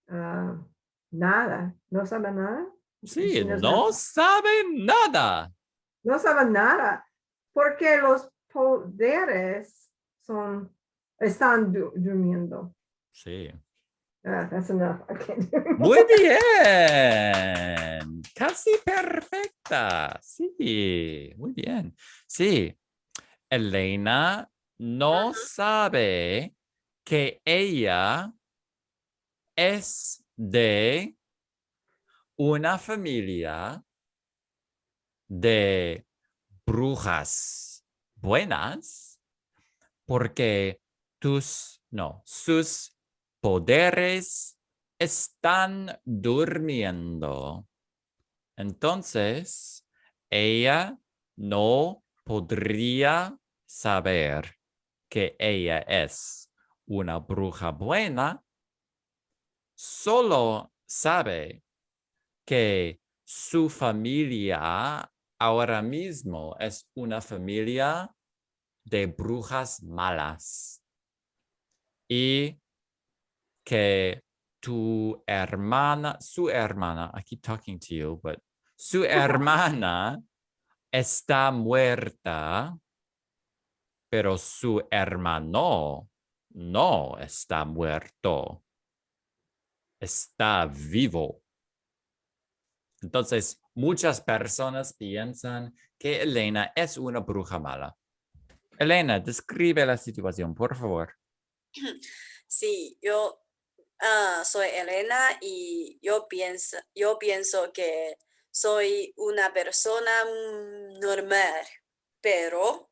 nada. ¿No sabe nada? Sí, She knows no nothing. sabe nada. No sabe nada. Porque los poderes están durmiendo. Sí. That's enough. I can't do it. Muy bien. Casi perfecta. Sí, muy bien. Sí. Elena no sabe que ella es de una familia de brujas buenas porque sus poderes están durmiendo. Entonces, ella no podría saber que ella es una bruja buena, solo sabe que su familia ahora mismo es una familia de brujas malas y que su hermana, I keep talking to you, but su hermana está muerta, pero su hermano no está muerto, está vivo. Entonces, muchas personas piensan que Elena es una bruja mala. Elena, describe la situación, por favor. Sí, yo soy Elena y yo pienso que soy una persona normal, pero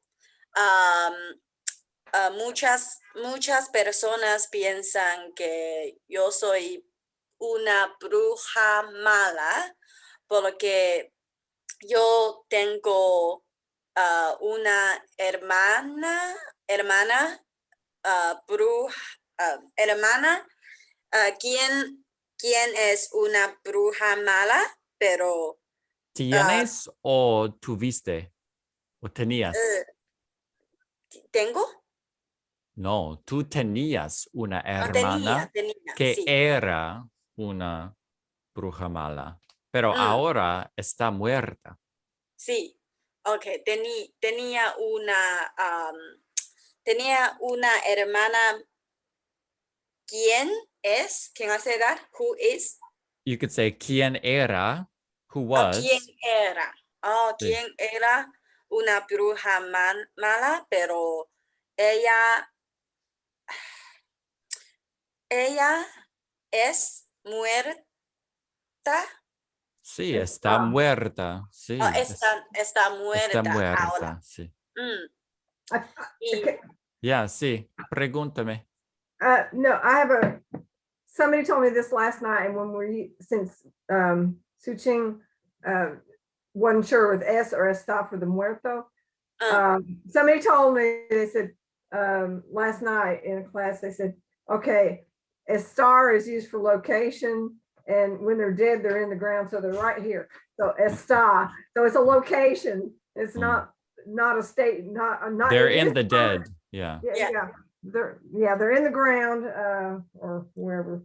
muchas personas piensan que yo soy una bruja mala porque yo tengo una hermana hermana, ¿quién es una bruja mala? Pero ¿Tienes o tuviste? ¿O tenías? ¿tengo? No, tú tenías una Tenía, hermana que sí. era una bruja mala, pero Mm, ahora está muerta. sí, ok, tenía una hermana, ¿quién es? ¿Quién hace that? Who is? You could say quién era, who ¿Quién was. era? Sí. ¿Quién era una bruja mala? Pero ella es muerta. Sí, está Está. muerta. Sí, Está está muerta ahora. muerta. Sí. Mm, I- y, okay. Ya, sí. Pregúntame. No, somebody told me this last night, and since Suching wasn't sure with S or está for the muerto, somebody told me, they said last night in a class, they said, okay, estar is used for location, and when they're dead, they're in the ground, so they're right here. So está, so it's a location. It's not a state, not They're it in is the part of- dead. Yeah. yeah. they're in the ground or wherever.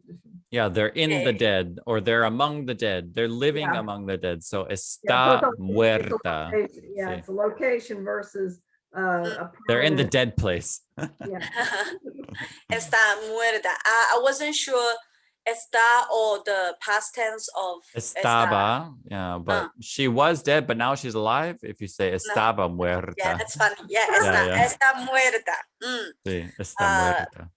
Yeah, they're in the Okay. dead or they're among the dead. They're living Yeah. among the dead. So Yeah, so está it's muerta. yeah, Sí. it's a location versus a They're in the permanent- dead place. Yeah. Está muerta. I wasn't sure está or the past tense of está. Estaba, yeah, but she was dead, but now she's alive. If you say estaba muerta. Yeah, that's funny. Yeah, Yeah, está muerta. Sí, está muerta.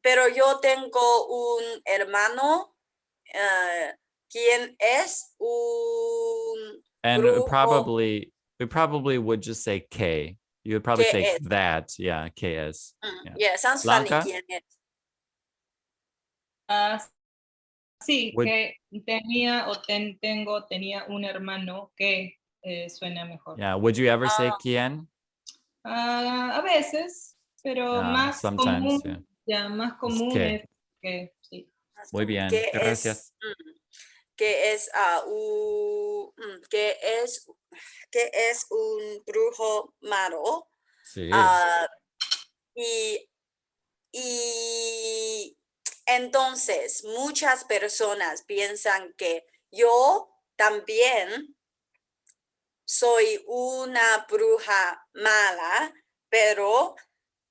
Pero yo tengo un hermano, quien es un And brujo. we probably would just say K. You would probably ¿Qué say es? that. Yeah, KS. Yeah. Yeah, sounds funny. Blanca? ¿Quién es? Sí, Would, que tenía un hermano que suena mejor. yeah, would you ever say quién? A veces, pero más sometimes, común, más común que. es que sí. Muy bien, ¿Qué gracias. ¿Qué es qué es un brujo malo? Sí. y entonces muchas personas piensan que yo también soy una bruja mala, pero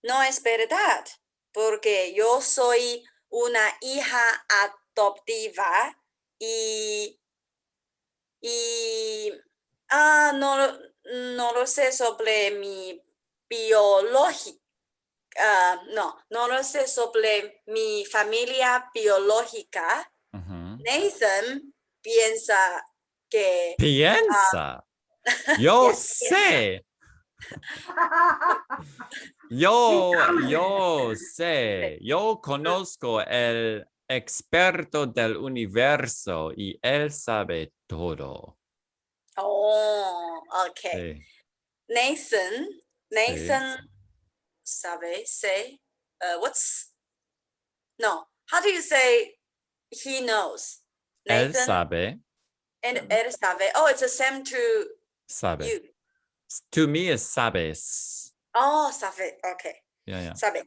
no es verdad, porque yo soy una hija adoptiva y no lo sé sobre mi biológica. No lo sé sobre mi familia biológica. Ujú. Nathan piensa que Piensa. Yo yes, sé. Yo sé. Yo conozco el experto del universo y él sabe todo. oh, okay. Sí, Nathan sí. say how do you say he knows? Él Nathan sabe, and él sabe. Oh, it's the same to sabe. you. To me is sabes. Oh, sabe. Okay. Yeah. Sabe.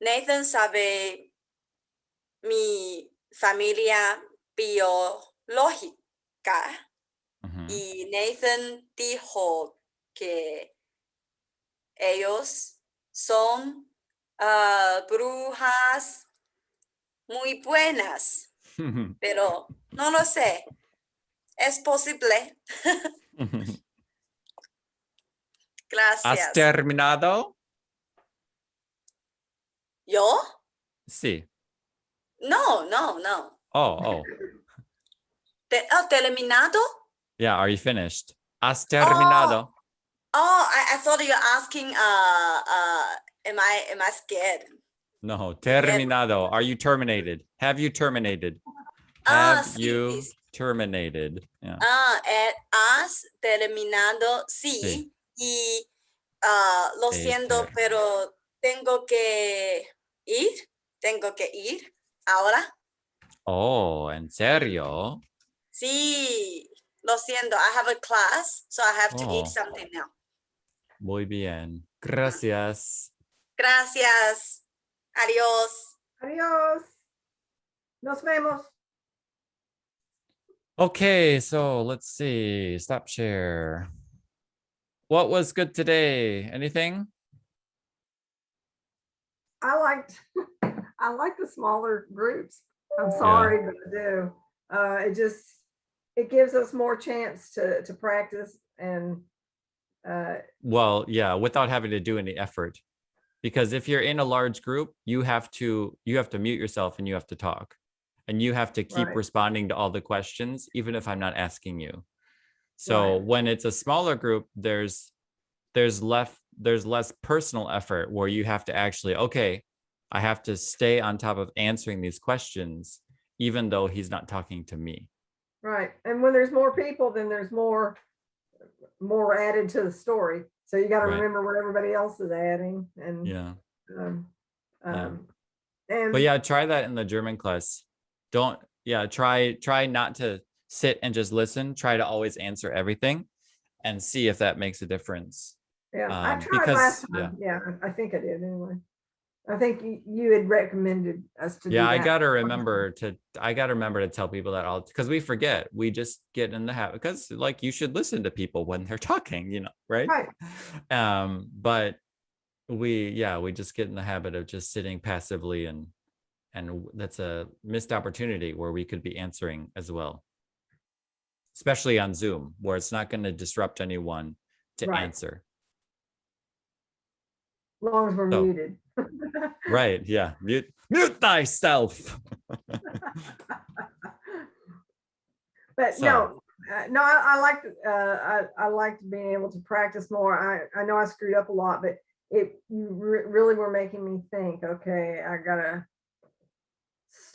Nathan sabe mi familia biológica Ujú. y Nathan dijo que ellos son brujas muy buenas, pero no lo sé. Es posible. ¿Has Gracias. terminado? ¿Yo? Sí. No. Oh. ¿Terminado? Yeah, are you finished? ¿Has Oh, terminado? I thought you were asking, am I scared? No, Scared. terminado. Are you terminated? Have you terminated? Have you Sí. terminated? Yeah. Has terminado, Sí. sí. Y lo siento, Ter- pero tengo que ir. Tengo que ir ahora. Oh, ¿en serio? Sí, lo siento. I have a class, so I have to eat Oh, something now. muy bien. Gracias. Gracias. Adiós. Adiós. Nos vemos. Okay, so let's see. Stop share. What was good today? Anything? I liked I like the smaller groups. I'm sorry, but I do. It gives us more chance to practice and Well, yeah, without having to do any effort. Because if you're in a large group, you have to mute yourself and you have to talk. And you have to keep right. responding to all the questions, even if I'm not asking you. So Right. when it's a smaller group, there's less personal effort where you have to actually, okay, I have to stay on top of answering these questions, even though he's not talking to me. Right. And when there's more people, then there's more added to the story. So you got to Right. remember what everybody else is adding. And Yeah. um, Yeah. and But yeah, try that in the German class. Try not to sit and just listen. Try to always answer everything and see if that makes a difference. yeah, I tried Because last time. Yeah, I think I did anyway. I think you had recommended us to do that. I gotta remember to tell people that all, because we forget. We just get in the habit, because like you should listen to people when they're talking, right? Right. But we just get in the habit of just sitting passively, and that's a missed opportunity where we could be answering as well, especially on Zoom, where it's not going to disrupt anyone to Right. answer. As long as we're So, muted. right. Yeah. Mute thyself. But So. I liked being able to practice more. I know I screwed up a lot, but you really were making me think, okay, I gotta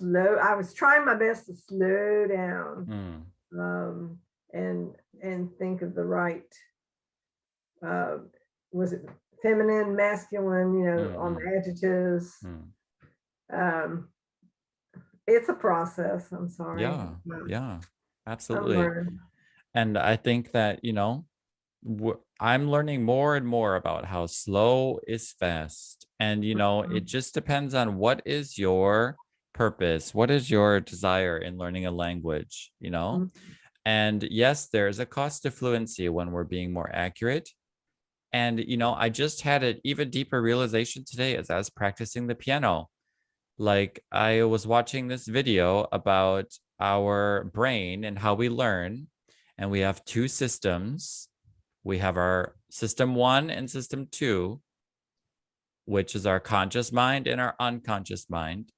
I was trying my best to slow down and think of the right, was it feminine, masculine, on the adjectives. It's a process. I'm sorry. Yeah, absolutely. And I think that, I'm learning more and more about how slow is fast And, you know, it just depends on what is your purpose, what is your desire in learning a language, you know? And yes, there's a cost to fluency when we're being more accurate. And, you know, I just had an even deeper realization today as I was practicing the piano. Like, I was watching this video about our brain and how we learn. And we have two systems. We have our system 1 and system 2, which is our conscious mind and our unconscious mind.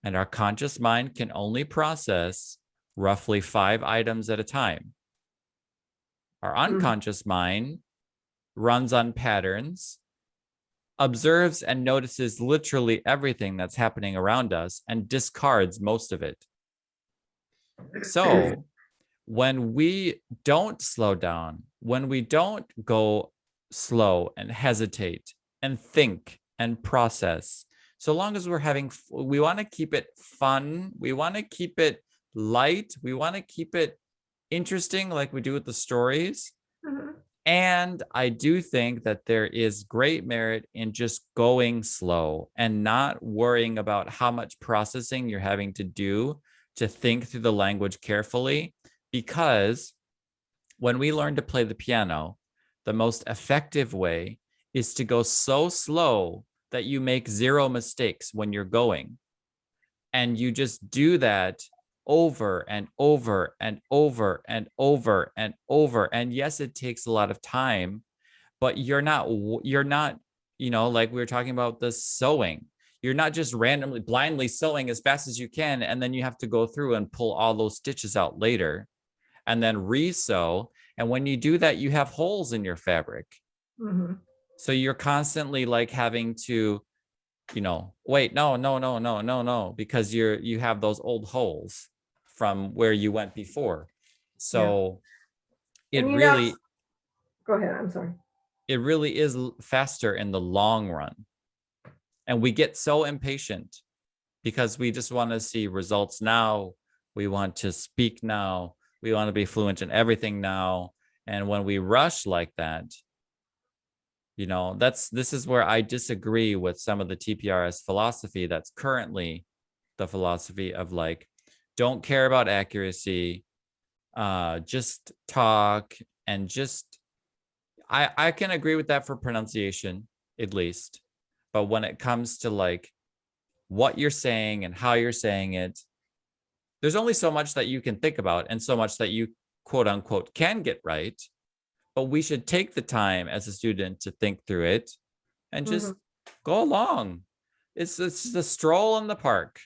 And our conscious mind can only process roughly 5 items at a time. Our unconscious mind runs on patterns, observes and notices literally everything that's happening around us, and discards most of it. So when we don't slow down, when we don't go slow and hesitate and think and process, so long as we're having, we want to keep it fun, we want to keep it light, we want to keep it interesting like we do with the stories. And I do think that there is great merit in just going slow and not worrying about how much processing you're having to do to think through the language carefully. Because when we learn to play the piano, the most effective way is to go so slow that you make 0 mistakes when you're going. And you just do that over and over and over and over and over. And yes, it takes a lot of time, but you're not, you know, like we were talking about the sewing. You're not just randomly, blindly sewing as fast as you can. And then you have to go through and pull all those stitches out later and then re-sew. And when you do that, you have holes in your fabric. So you're constantly like having to, you know, wait, no, because you have those old holes from where you went before. So it really, go ahead, I'm sorry. It really is faster in the long run. And we get so impatient because we just want to see results now. We want to speak now. We want to be fluent in everything now. And when we rush like that, you know, this is where I disagree with some of the TPRS philosophy that's currently the philosophy of like, don't care about accuracy, just talk and just, I can agree with that for pronunciation, at least. But when it comes to like what you're saying and how you're saying it, there's only so much that you can think about and so much that you quote unquote can get right. But we should take the time as a student to think through it and just go along. It's just a stroll in the park.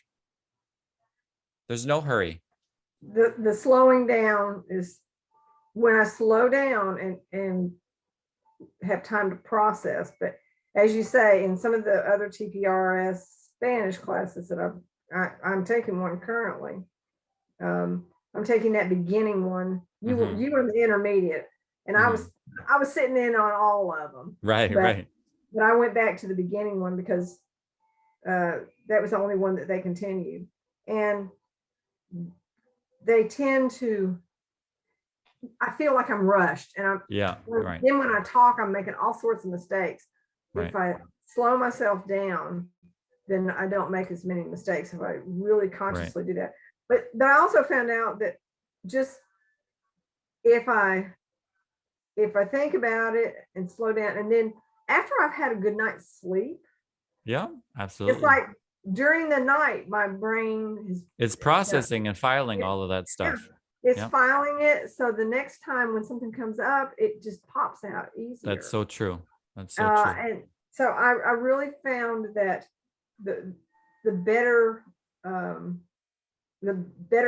There's no hurry. The slowing down is when I slow down and have time to process. But as you say, in some of the other TPRS Spanish classes that I'm taking one currently, I'm taking that beginning one. You were the intermediate, and I was sitting in on all of them. Right. But I went back to the beginning one because that was the only one that they continued, and they tend to. I feel like I'm rushed, and then when I talk, I'm making all sorts of mistakes. If I slow myself down, then I don't make as many mistakes if I really consciously do that. But I also found out that just if I think about it and slow down, and then after I've had a good night's sleep, absolutely, it's like during the night my brain is processing and filing all of that stuff. It's filing it, so the next time when something comes up, it just pops out easier. That's so true. That's so true. And so I really found that the better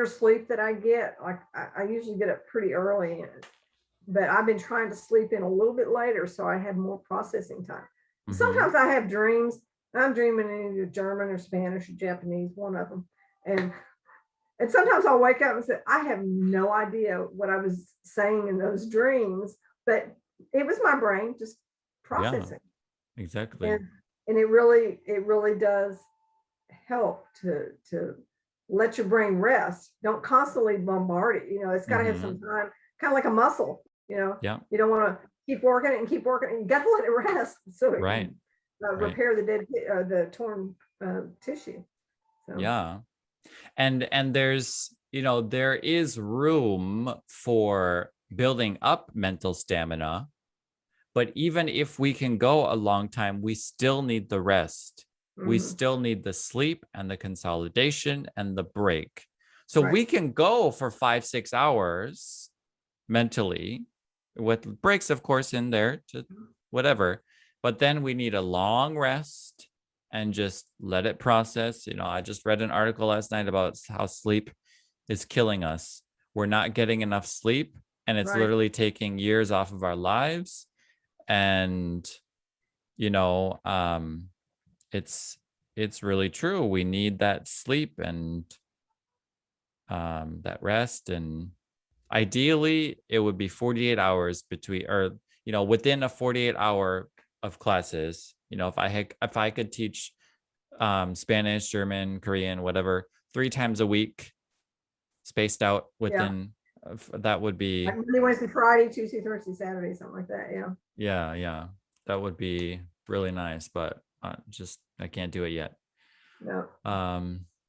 sleep that I get, like I usually get up pretty early, but I've been trying to sleep in a little bit later so I have more processing time. Sometimes I have dreams. I'm dreaming in either German or Spanish or Japanese, one of them, and sometimes I'll wake up and say, I have no idea what I was saying in those dreams, but it was my brain just processing. Yeah, exactly. And it really does help to let your brain rest. Don't constantly bombard it. You know, it's got to have some time, kind of like a muscle, you know. Yeah. You don't want to keep working it and keep working it. You got to let it rest so repair the torn tissue. So. Yeah. And there's, there is room for building up mental stamina, but even if we can go a long time, we still need the rest. We still need the sleep and the consolidation and the break. So we can go for 5-6 hours mentally, with breaks, of course, in there to whatever, but then we need a long rest and just let it process. I just read an article last night about how sleep is killing us. We're not getting enough sleep, and it's literally taking years off of our lives. And it's really true. We need that sleep and that rest, and ideally it would be 48 hours between, or within a 48 hour of classes. If I could teach Spanish, German, Korean, whatever, 3 times a week, spaced out within that would be like Monday, Wednesday, Friday, Tuesday, Thursday, Saturday, something like that. Yeah, that would be really nice, but I can't do it yet. No.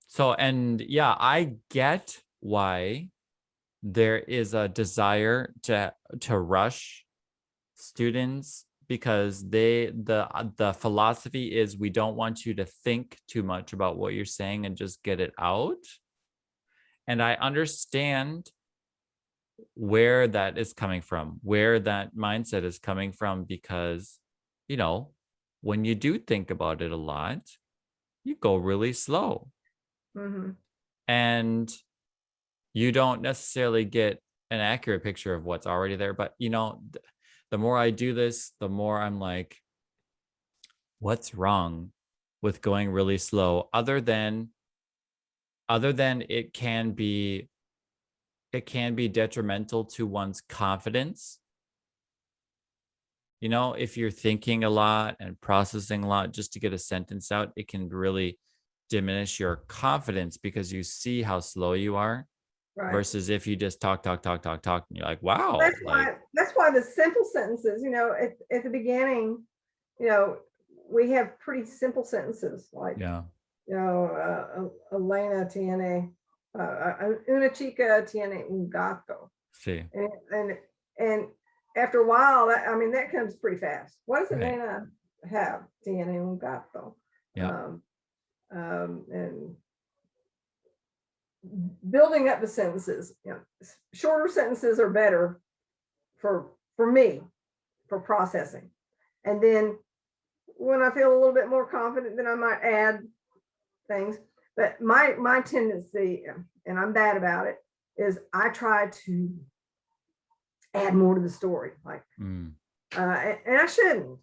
So, and yeah, I get why there is a desire to rush students, because the philosophy is, we don't want you to think too much about what you're saying and just get it out. And I understand where that is coming from, where that mindset is coming from, because when you do think about it a lot, you go really slow. And you don't necessarily get an accurate picture of what's already there. But the more I do this, the more I'm like, what's wrong with going really slow, other than it can be detrimental to one's confidence. If you're thinking a lot and processing a lot just to get a sentence out, it can really diminish your confidence, because you see how slow you are. Versus if you just talk, and you're like, wow. That's why the simple sentences, at the beginning, we have pretty simple sentences like, Elena tiene, una chica tiene un gato. Sí. And after a while, that comes pretty fast. What does Elena have? Tiene un gato. Yeah. And building up the sentences, shorter sentences are better for me, for processing. And then when I feel a little bit more confident, then I might add things. But my tendency, and I'm bad about it, is I try to add more to the story. And I shouldn't,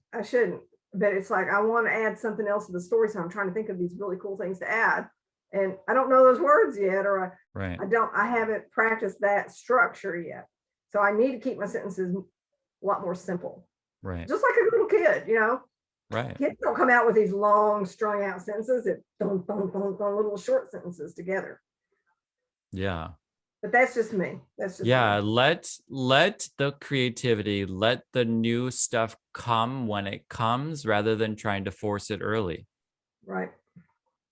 but it's like, I want to add something else to the story. So I'm trying to think of these really cool things to add. And I don't know those words yet, or I haven't practiced that structure yet. So I need to keep my sentences a lot more simple. Just like a little kid, Kids don't come out with these long strung out sentences. It's little short sentences together. Yeah. But that's just me. That's just me. Let the creativity, let the new stuff come when it comes, rather than trying to force it early. Right.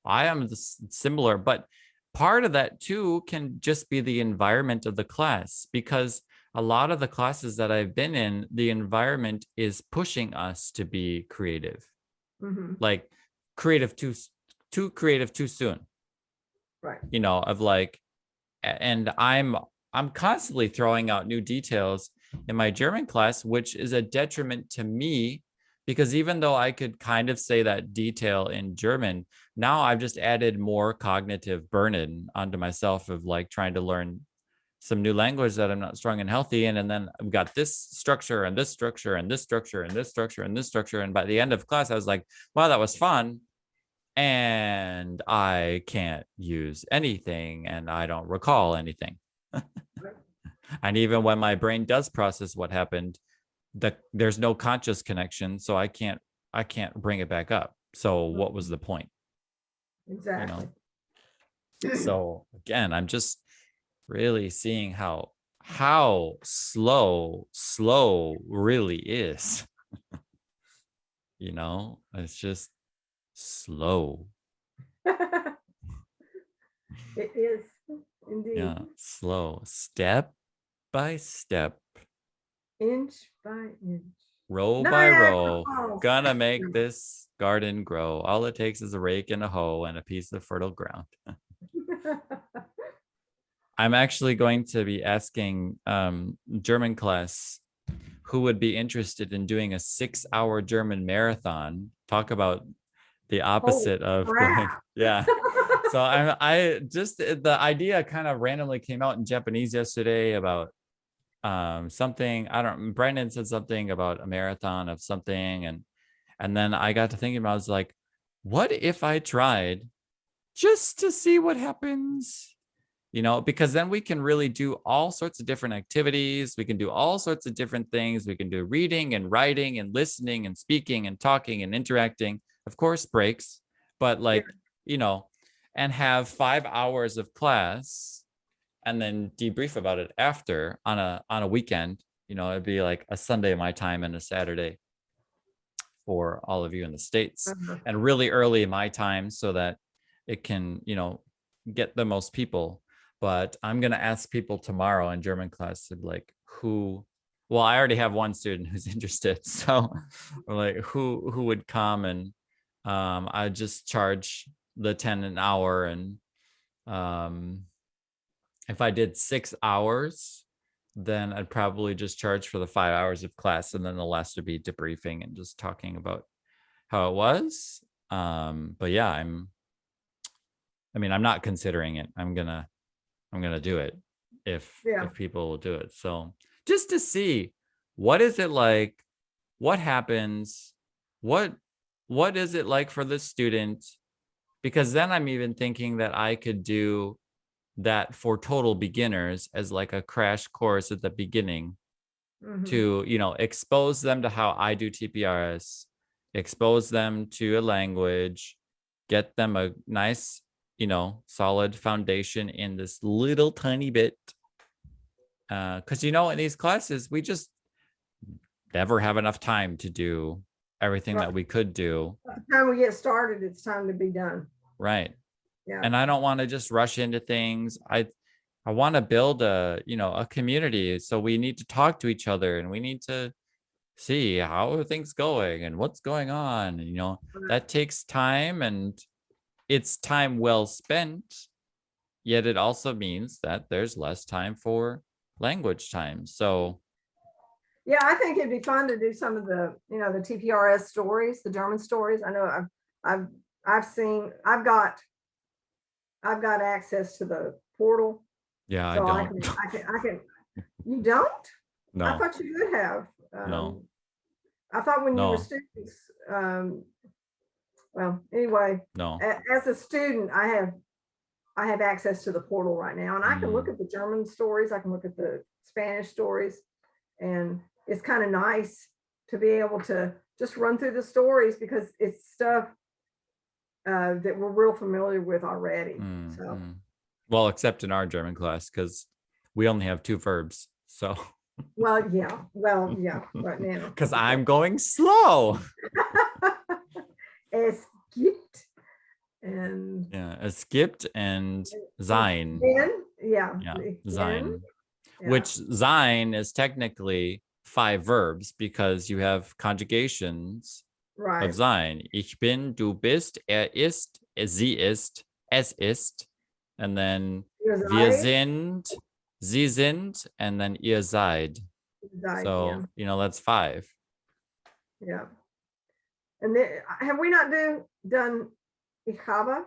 I am similar, but part of that too can just be the environment of the class, because a lot of the classes that I've been in, the environment is pushing us to be creative, like creative too creative too soon. Right. Of like, and I'm constantly throwing out new details in my German class, which is a detriment to me, because even though I could kind of say that detail in German, now I've just added more cognitive burden onto myself of like trying to learn some new language that I'm not strong and healthy in. And then I've got this structure and this structure and this structure and this structure and this structure. And by the end of class, I was like, wow, that was fun. And I can't use anything, and I don't recall anything. And even when my brain does process what happened, there's no conscious connection, so I can't bring it back up. So what was the point? Exactly. So again, I'm just really seeing how slow really is. You know, it's just slow. It is indeed. Yeah, slow. Step by step, Inch by inch. row by Niagara row, Falls. gonna make this garden grow. All it takes is a rake and a hoe and a piece of fertile ground. I'm actually going to be asking German class who would be interested in doing a 6-hour German marathon. Talk about the opposite of crap. going. Yeah. So I just, the idea kind of randomly came out in Japanese yesterday about something. I don't, Brandon said something about a marathon of something. And then I got to thinking about, I was like, what if I tried just to see what happens? You know, because then we can really do all sorts of different activities. We can do all sorts of different things. We can do reading and writing and listening and speaking and talking and interacting. Of course, breaks, but like, you know, and have 5 hours of class and then debrief about it after on a weekend. You know, it'd be like a Sunday my time and a Saturday for all of you in the States, and really early my time so that it can, you know, get the most people. But I'm going to ask people tomorrow in German class, like who, well, I already have one student who's interested. So like who would come, and I just charge the 10 an hour. And if I did 6 hours, then I'd probably just charge for the 5 hours of class. And then the last would be debriefing and just talking about how it was. But yeah, I'm not considering it. I'm gonna do it if people will do it. So just to see, what is it like, what happens, what is it like for the student? Because then I'm even thinking that I could do that for total beginners as like a crash course at the beginning to, you know, expose them to how I do TPRS, expose them to a language, get them a nice, you know, solid foundation in this little tiny bit. Because, you know, in these classes, we just never have enough time to do everything that we could do. By the time we get started, it's time to be done. Right. Yeah. And I don't want to just rush into things. I want to build a, you know, a community. So we need to talk to each other, and we need to see how are things going and what's going on. You know, that takes time, and it's time well spent. Yet it also means that there's less time for language time. So yeah, I think it'd be fun to do some of the, you know, the TPRS stories, the German stories. I know I've got access to the portal. yeah, So I don't. I can, you don't? No. I thought you would have. No. I thought when you No. were students, well, anyway, No. as a student, I have access to the portal right now, and I can look at the German stories. I can look at the Spanish stories, and it's kind of nice to be able to just run through the stories because it's stuff that we're real familiar with already. So, well, except in our German class, because we only have 2 verbs. So well, yeah, right now. Because I'm going slow. Es gibt and Es gibt and sein. Sein. Which sein is technically 5 verbs because you have conjugations of sein. Ich bin, du bist, ist, sie ist, es ist, and then wir sind, sie sind, and then ihr seid. So, you know, that's 5. Yeah. And then, have we not done ich habe?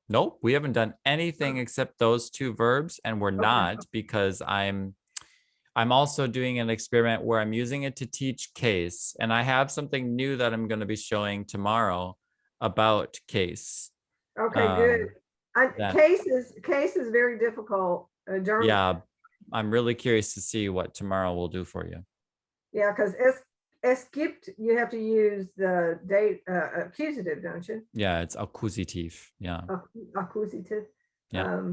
Nope, we haven't done anything except those 2 verbs, and we're not, because I'm also doing an experiment where I'm using it to teach case, and I have something new that I'm going to be showing tomorrow about case. Okay, good. Case is very difficult. German. Yeah, I'm really curious to see what tomorrow will do for you. Yeah, because es gibt, you have to use the accusative, don't you? Yeah, it's Akkusativ. Yeah. Accusative. Yeah.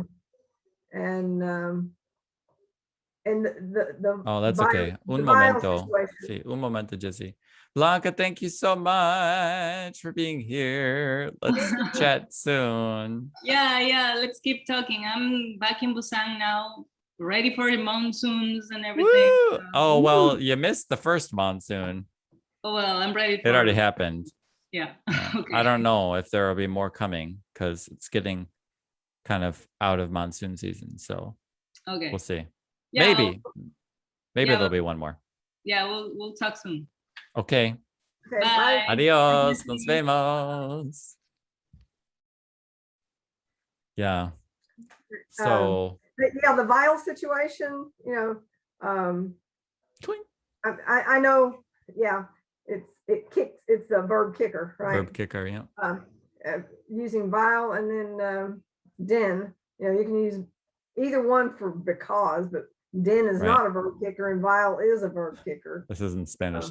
and the Oh, that's vial- okay. the Un vial momento. situation. Sí, un momento, Jesse. Blanca, thank you so much for being here. Let's chat soon. Yeah, let's keep talking. I'm back in Busan now, ready for the monsoons and everything. Woo! Oh, well, you missed the first monsoon. Oh, well, I'm ready for It already happened. Yeah. Yeah. Okay. I don't know if there will be more coming because it's getting kind of out of monsoon season. So Okay. we'll see. Yeah, Maybe yeah, there'll be one more. Yeah, we'll talk soon. Okay. Okay, Bye. Adios. Nos vemos. Yeah. So But yeah, the vial situation, you know, twing, I know, yeah, it's a verb kicker, right? verb kicker, yeah. Using vial and then den, you know, you can use either one for because, but den is Right. not a verb kicker and vial is a verb kicker. This isn't Spanish.